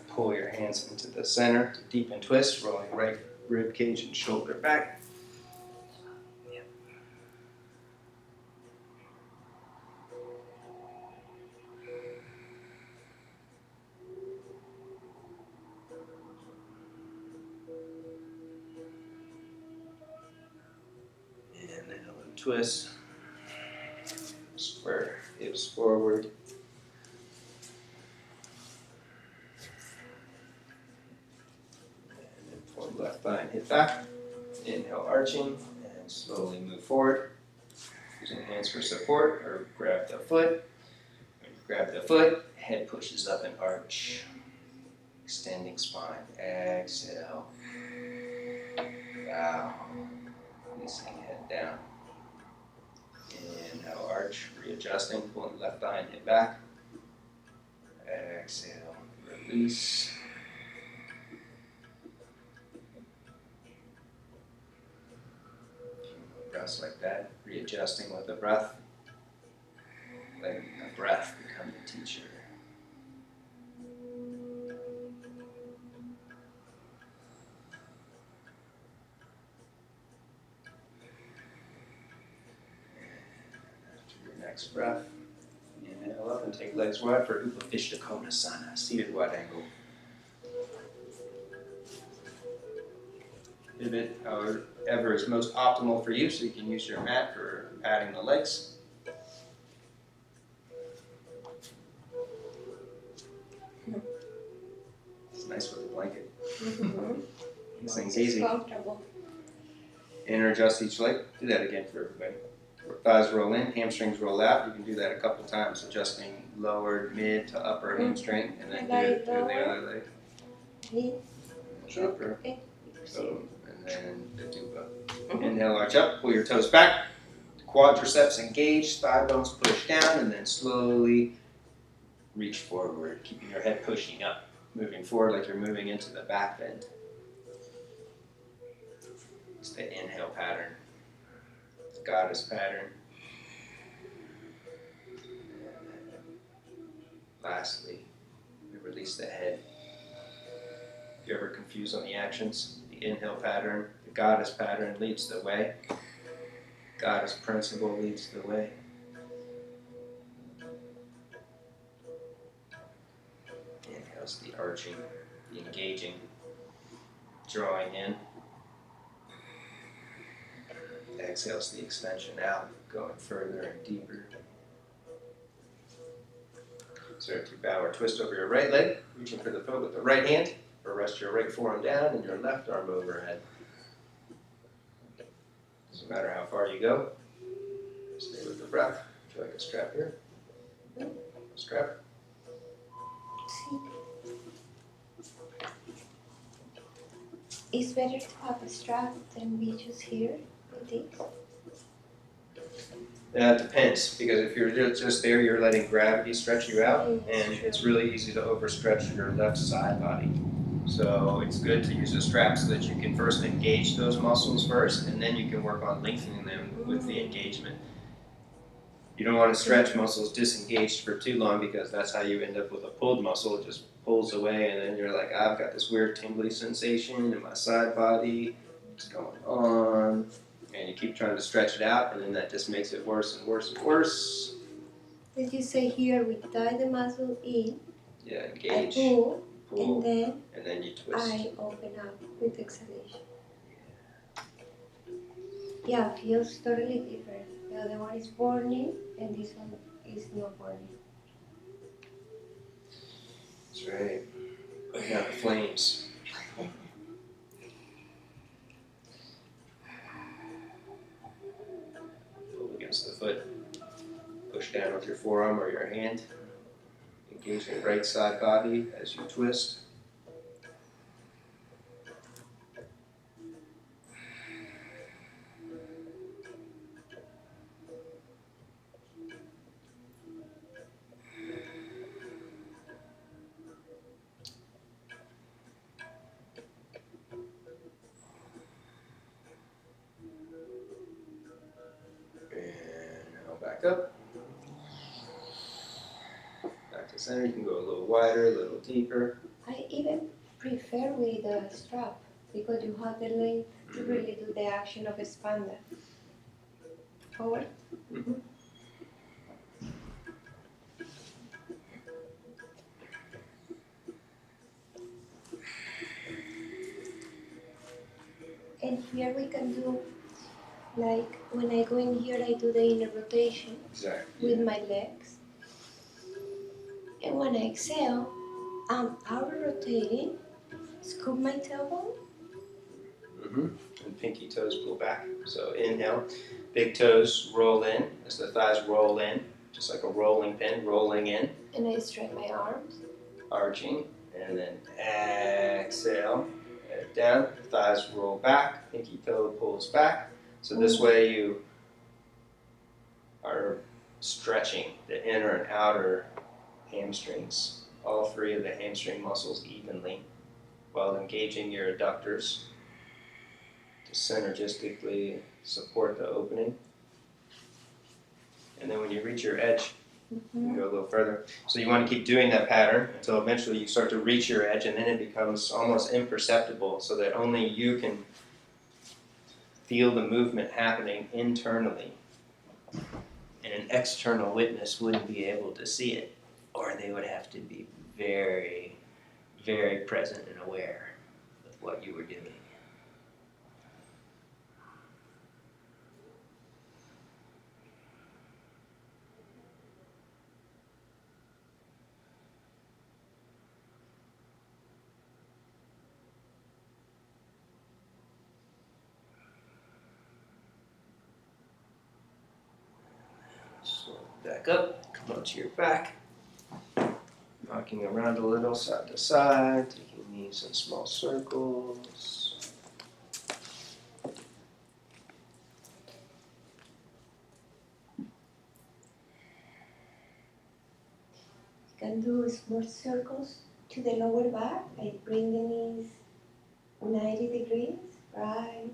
Pull your hands into the center to deepen twist, rolling right rib cage and shoulder back. Inhale and twist. Square hips forward. And then forward left thigh and hip back. Inhale, arching, and slowly move forward. Using hands for support, or grab the foot. When you grab the foot, head pushes up and arch. Extending spine. Exhale. Bow. Releasing head down. Inhale, arch, readjusting, pulling left thigh and hip back. Exhale, release. Breaths like that, readjusting with the breath. Letting the breath become the teacher. Next breath. Inhale up and take legs wide for Sukhasana, seated wide angle. Pivot however is most optimal for you, so you can use your mat for padding the legs. It's nice with a blanket. This thing's easy. Comfortable. Interjust each leg. Do that again for everybody. Thighs roll in, hamstrings roll out. You can do that a couple times, adjusting lower, mid to upper hamstring, and then do it to the other leg. Mid. Upper. Okay. Boom. And then the tuba. Inhale, arch up, pull your toes back. Quadriceps engaged, thigh bones push down, and then slowly reach forward, keeping your head pushing up. Moving forward like you're moving into the back bend. It's the inhale pattern. Goddess pattern. Lastly, we release the head. If you're ever confused on the actions, the inhale pattern, the goddess pattern leads the way. Goddess principle leads the way. Inhale's the arching, the engaging, drawing in. Exhale's the extension out, going further and deeper. Start to bow or twist over your right leg, reaching for the foot with the right hand, or rest your right forearm down and your left arm overhead. Doesn't matter how far you go, stay with the breath. Would you like a strap here? Strap. It's better to have a strap than be just here with this. It depends, because if you're just there, you're letting gravity stretch you out, and it's really easy to overstretch your left side body. So it's good to use a strap so that you can first engage those muscles first, and then you can work on lengthening them with the engagement. You don't want to stretch muscles disengaged for too long, because that's how you end up with a pulled muscle. It just pulls away, and then you're like, I've got this weird tingly sensation in my side body. What's going on? And you keep trying to stretch it out, and then that just makes it worse and worse and worse. As you say here, we tie the muscle in. Yeah, engage. I pull, pull, and then you twist. I open up with exhalation. Yeah, feels totally different. The other one is burning, and this one is not burning. That's right. Putting out the flames. Pull against the foot. Push down with your forearm or your hand. Engage the right side body as you twist. Back up. Back to center. You can go a little wider, a little deeper. I even prefer with a strap because you have the length to really do the action of a Skanda. Forward. Mm-hmm. And here we can do, like when I go in here, I do the inner rotation with my legs. And when I exhale, I'm outer rotating, scoop my tailbone. And pinky toes pull back. So inhale, big toes roll in as the thighs roll in, just like a rolling pin, rolling in. And I straighten my arms. Arching, and then exhale, head down, thighs roll back, pinky toe pulls back. So this way you are stretching the inner and outer hamstrings, all three of the hamstring muscles evenly, while engaging your adductors to synergistically support the opening. And then when you reach your edge, you can go a little further. So you want to keep doing that pattern until eventually you start to reach your edge, and then it becomes almost imperceptible so that only you can feel the movement happening internally. And an external witness wouldn't be able to see it, or they would have to be very, very present and aware of what you were doing. Back up, come onto your back, rocking around a little side to side, taking knees in small circles. You can do small circles to the lower back. I bring the knees 90 degrees, right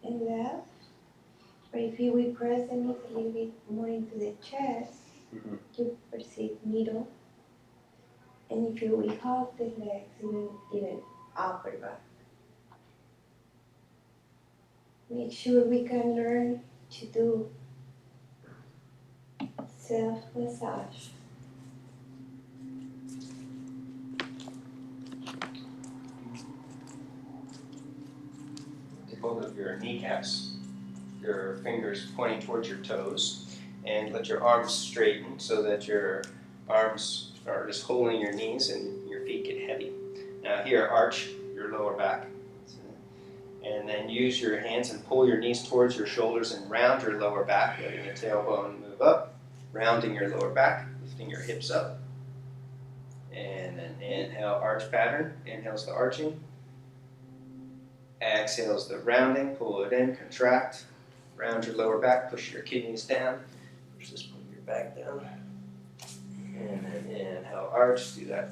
and left. Or if you will press the knees a little bit more into the chest, you perceive middle. And if you will hug the legs, even upper back. Make sure we can learn to do self-massage. Take hold of your kneecaps, your fingers pointing towards your toes, and let your arms straighten so that your Arms are just holding your knees and your feet get heavy. Now here, arch your lower back. And then use your hands and pull your knees towards your shoulders and round your lower back, letting the tailbone move up, rounding your lower back, lifting your hips up. And then inhale, arch pattern. Inhale's the arching. Exhale's the rounding. Pull it in, contract. Round your lower back, push your kidneys down. Just pull your back down. And then inhale, arch. Do that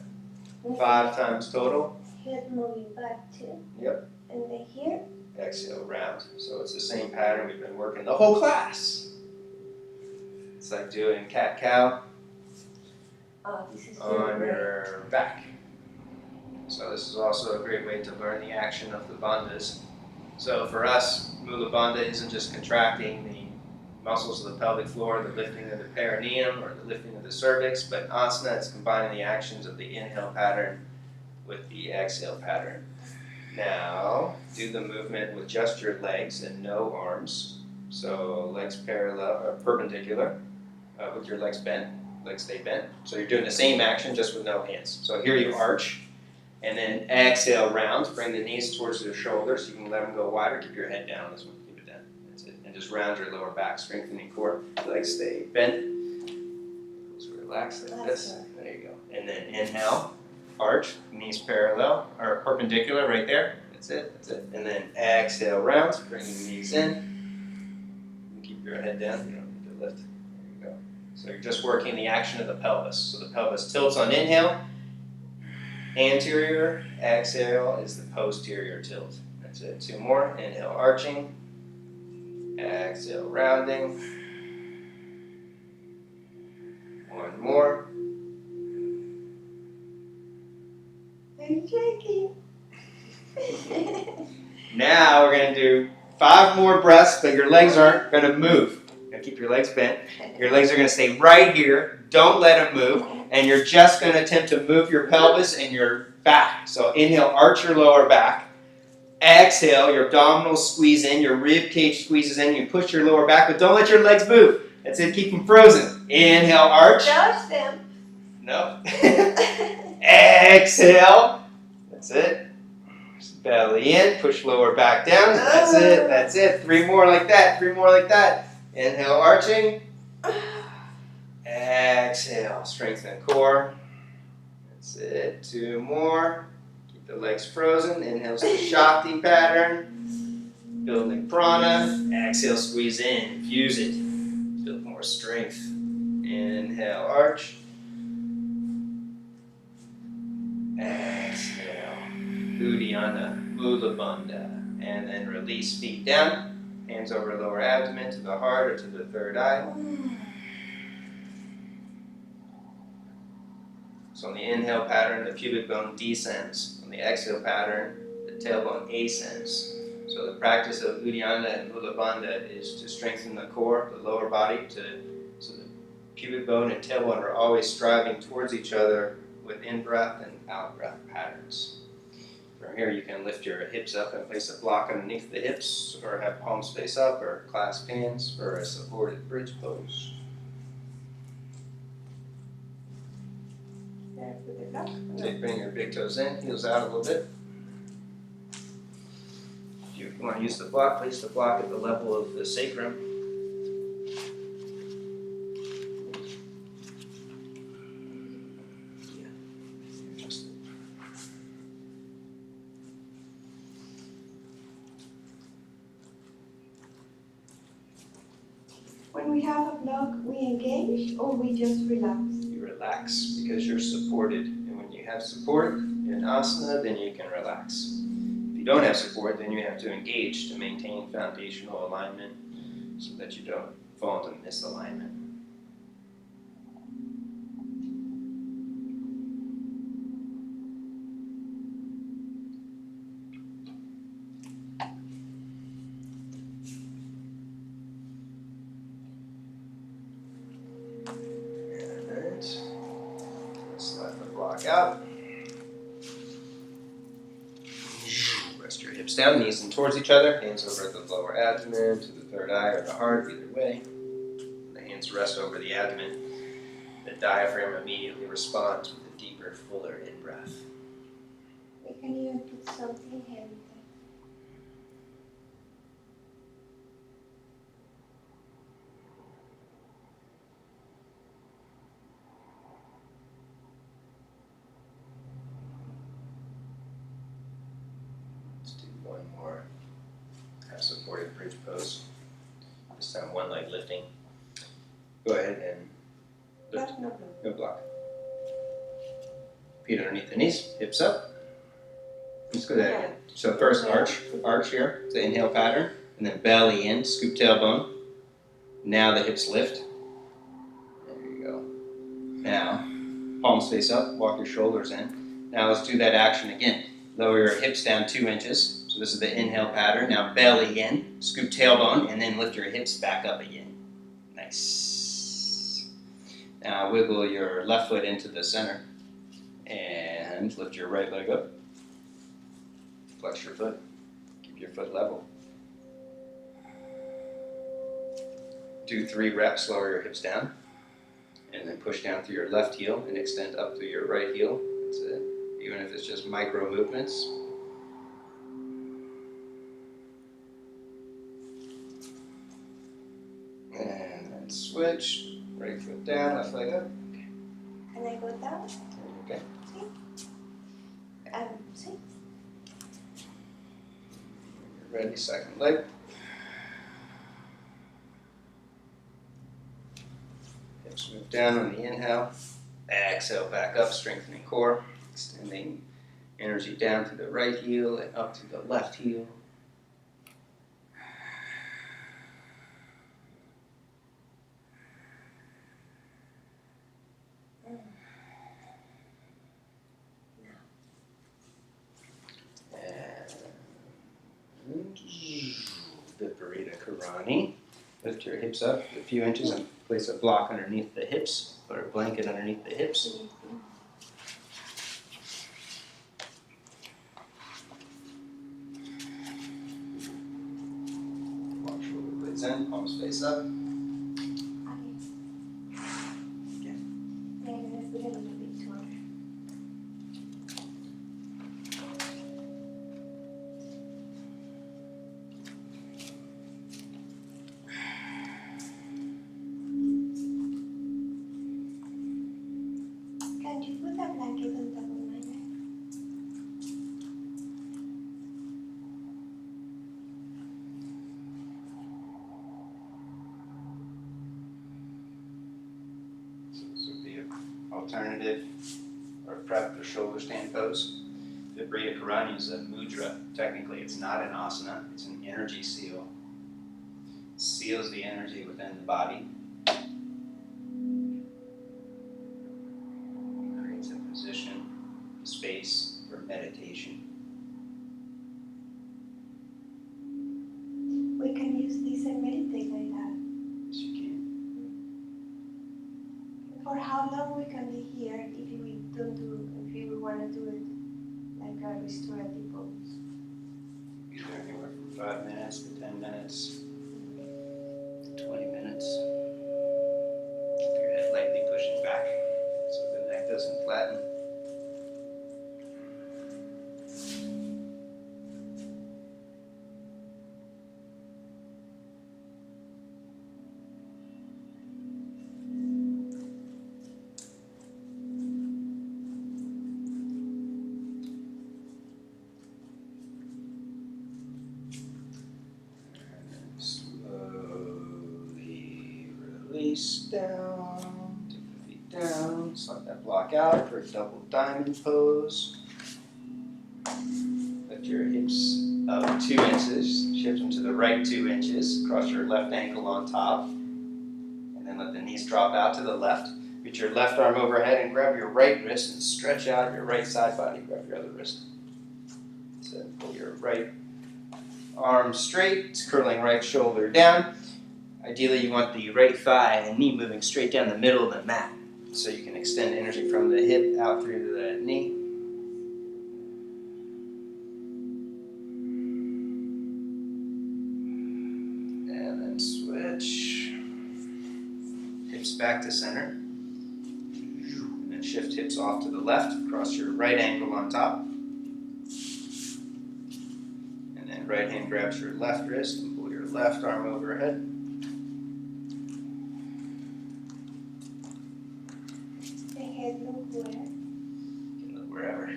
5 times total. Head moving back too. Yep. And then here. Exhale, round. So it's the same pattern we've been working the whole class. It's like doing cat-cow This is on your back. So this is also a great way to learn the action of the bandhas. So for us, Mula Bandha isn't just contracting the muscles of the pelvic floor, the lifting of the perineum, or the lifting of the cervix, but in asana, it's combining the actions of the inhale pattern with the exhale pattern. Now, do the movement with just your legs and no arms. So legs parallel or perpendicular with your legs bent. Legs stay bent. So you're doing the same action just with no hands. So here you arch, and then exhale round. Bring the knees towards your shoulders. You can let them go wider. Keep your head down. This one, keep it down. That's it. And just round your lower back, strengthening core. Legs stay bent. Just relax like this. There you go. And then inhale. Arch, knees parallel, or perpendicular right there. That's it, that's it. And then exhale round, bring your knees in. Keep your head down, you don't need to lift. There you go. So you're just working the action of the pelvis. So the pelvis tilts on inhale, anterior, exhale is the posterior tilt. That's it. 2 more, inhale arching, exhale rounding. 1 more. I'm shaking. Now we're going to do 5 more breaths, but your legs aren't going to move. You're going to keep your legs bent. Your legs are going to stay right here. Don't let them move. And you're just going to attempt to move your pelvis and your back. So inhale, arch your lower back. Exhale, your abdominals squeeze in, your rib cage squeezes in. You push your lower back, but don't let your legs move. That's it. Keep them frozen. Inhale, arch. Touch them. No. Exhale. That's it. Belly in. Push lower back down. That's it. That's it. 3 more like that. 3 more like that. Inhale, arching. Exhale. Strengthen core. That's it. 2 more. Keep the legs frozen. Inhale, Shakti pattern. Building prana. Exhale, squeeze in. Fuse it. Build more strength. Inhale, arch. Exhale, Uddiyana, Mula Bandha, and then release feet down, hands over lower abdomen to the heart or to the third eye. So on the inhale pattern, the pubic bone descends. On the exhale pattern, the tailbone ascends. So the practice of Uddiyana and Mula Bandha is to strengthen the core, the lower body, so the pubic bone and tailbone are always striving towards each other with in-breath and out-breath patterns. From here you can lift your hips up and place a block underneath the hips, or have palms face up, or clasp hands for a supported bridge pose. Bring your big toes in, heels out a little bit. If you want to use the block, place the block at the level of the sacrum. When we have a block, we engage or we just relax? You relax because you're supported. And when you have support in asana, then you can relax. If you don't have support, then you have to engage to maintain foundational alignment so that you don't fall into misalignment. Out. Rest your hips down, knees in towards each other, hands over the lower abdomen to the third eye or the heart, either way. The hands rest over the abdomen. The diaphragm immediately responds with a deeper, fuller in-breath. We can even put something heavy there. Let's do one more. Have supported bridge pose. This time one leg lifting. Go ahead and lift. No block. Feet underneath the knees, hips up. Let's go that again. So first arch here, the inhale pattern, and then belly in, scoop tailbone. Now the hips lift. There you go. Now, palms face up, walk your shoulders in. Now let's do that action again. Lower your hips down 2 inches. So this is the inhale pattern. Now belly in, scoop tailbone, and then lift your hips back up again. Nice. Now wiggle your left foot into the center and lift your right leg up. Flex your foot. Keep your foot level. Do 3 reps, lower your hips down. And then push down through your left heel and extend up through your right heel. That's it. Even if it's just micro movements. And then switch. Right foot down, left leg up. Can I go down? Okay. See? You're ready, second leg. Hips move down on the inhale. Exhale back up, strengthening core. Extending energy down to the right heel and up to the left heel. And the Burrito Karani. Lift your hips up a few inches and place a block underneath the hips, or a blanket underneath the hips. Walk shoulder blades in, palms face up. Can you put a blanket on top of my neck? So this would be an alternative or prep or shoulder stand pose. The Burrito Karani is a mudra. Technically, it's not an asana. It's an energy seal. It seals the energy within the body. Creates a position, space for meditation. We can use this and meditate like that. Yes, you can. For how long we can be here if we don't do, if we want to do it like a restorative pose? Usually anywhere from 5 minutes to 10 minutes, 20 minutes. Keep your head lightly pushing back so the neck doesn't flatten. Slowly release down, take the feet down, slide that block out for a double diamond pose. Lift your hips up 2 inches, shift them to the right 2 inches, cross your left ankle on top, and then let the knees drop out to the left. Reach your left arm overhead and grab your right wrist and stretch out your right side body, grab your other wrist. So pull your right arm straight, curling right shoulder down. Ideally, you want the right thigh and knee moving straight down the middle of the mat. So you can extend energy from the hip out through to the knee. And then switch. Hips back to center. shift hips off to the left, cross your right ankle on top. And then right hand grabs your left wrist and pull your left arm overhead. The head look where? You can look wherever.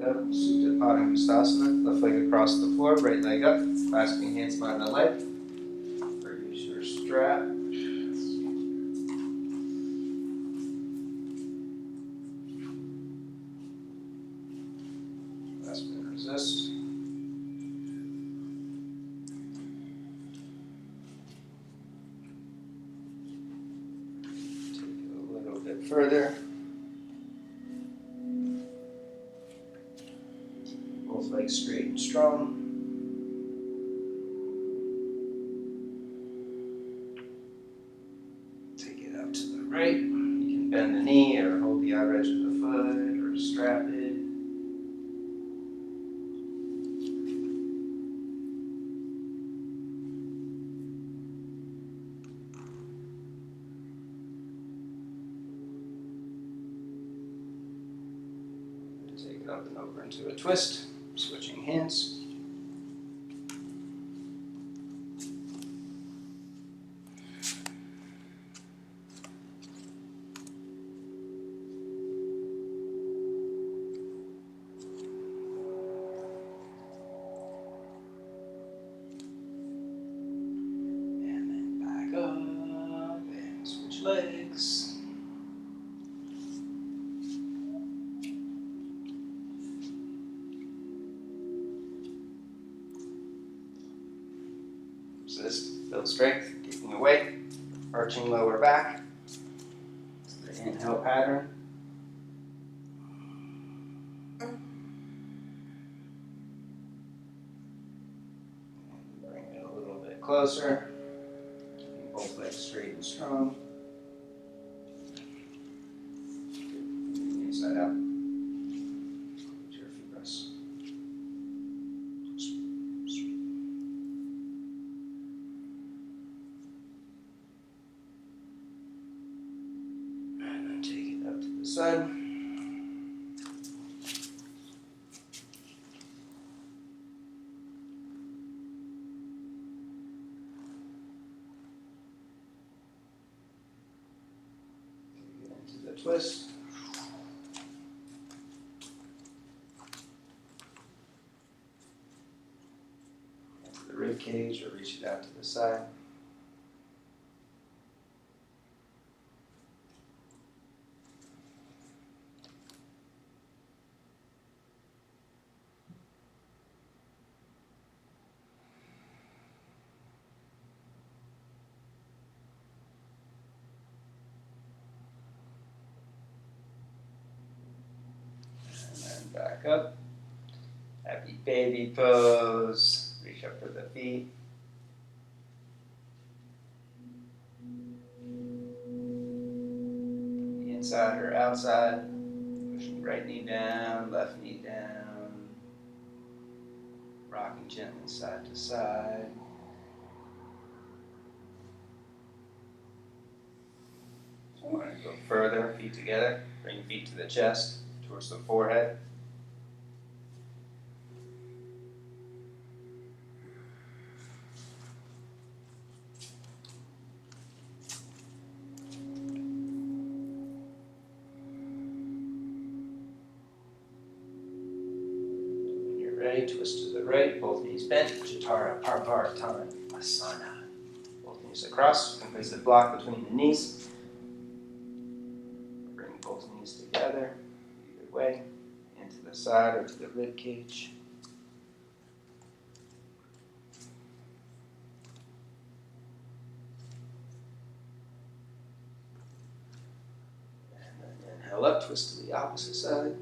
Up, Supta Padangusthasana, left leg across the floor, right leg up, clasping hands behind the leg, or use your strap. Clasp and resist. Take it a little bit further. Both legs straight and strong. Take it out to the right. You can bend the knee or hold the outer edge of the foot or strap it. Take it up and over into a twist, switching hands. And then back up and switch legs. Resist, build strength, keeping your weight, arching lower back. It's the inhale pattern. Bring it a little bit closer, keeping both legs straight and strong. Inside out. Close your feet rest. And then take it out to the side. Take it into the twist. Into the rib cage or reach it out to the side. And then back up. Happy baby pose. Reach up for the feet. Inside or outside. Pushing right knee down, left knee down. Rocking gently side to side. So you want to go further, feet together. Bring your feet to the chest, towards the forehead. When you're ready, twist to the right, both knees bent. Jatara Parvartana Asana. Both knees across, complacent block between the knees. Bring both knees together, either way, into the side or to the rib cage. And then inhale up, twist to the opposite side.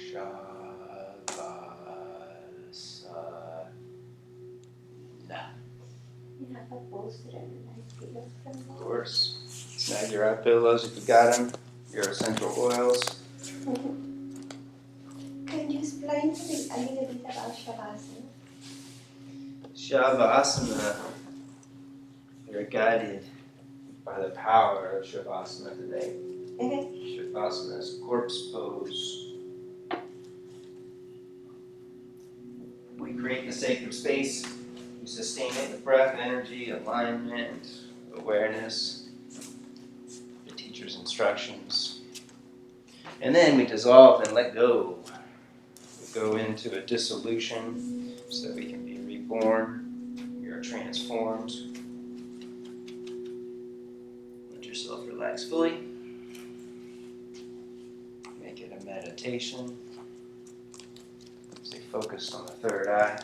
Sukhasana. You have a poster and a nice pillow from Of course. Snag your eye pillows if you got them. Your essential oils. Can you explain to me a little bit about Shavasana? Shavasana. You're guided by the power of Shavasana today. Shavasana is corpse pose. We create the sacred space. We sustain it with breath, energy, alignment, awareness, the teacher's instructions. And then we dissolve and let go. We go into a dissolution so that we can be reborn. We are transformed. Let yourself relax fully. Make it a meditation. Stay focused on the third eye.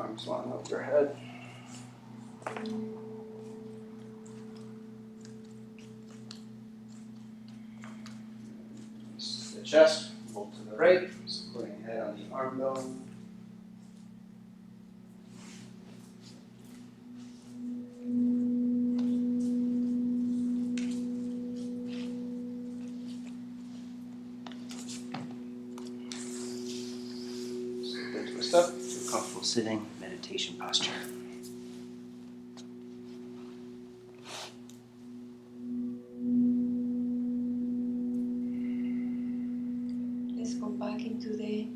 Arms long over your head. The chest, roll to the right, supporting head on the arm bone. Then twist up, feel comfortable sitting, meditation posture. Let's go back into the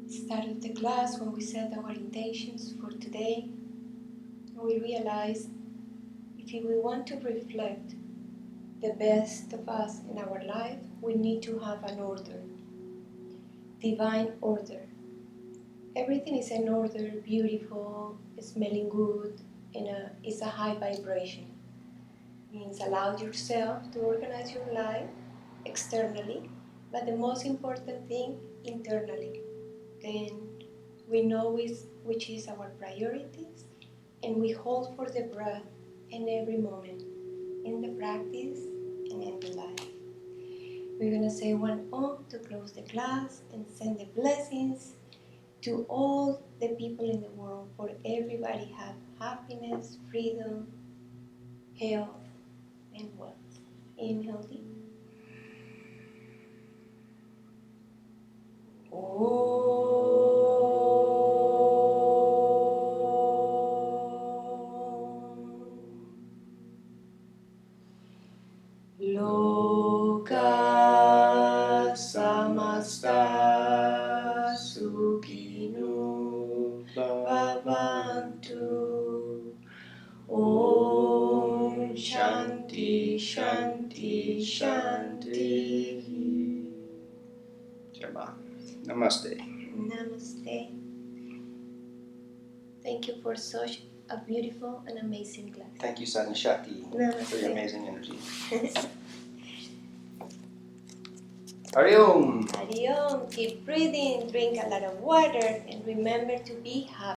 start of the class when we set our intentions for today. And we realize if we want to reflect the best of us in our life, we need to have an order, divine order. Everything is in order, beautiful, smelling good, and it's a high vibration. Means allow yourself to organize your life externally, but the most important thing internally. Then we know which is our priorities, and we hold for the breath in every moment, in the practice and in the life. We're going to say one Om to close the class and send the blessings to all the people in the world, for everybody have happiness, freedom, health, and wealth. Inhale deep. Loka samasta sukhino bhavantu. Om Shanti Shanti Shanti. Jama. Namaste. Namaste. Thank you for such a beautiful and amazing class. Thank you, Sadhana Shakti, Namaste. for your amazing energy. Hari Om. Hari Om. Keep breathing, drink a lot of water, and remember to be happy.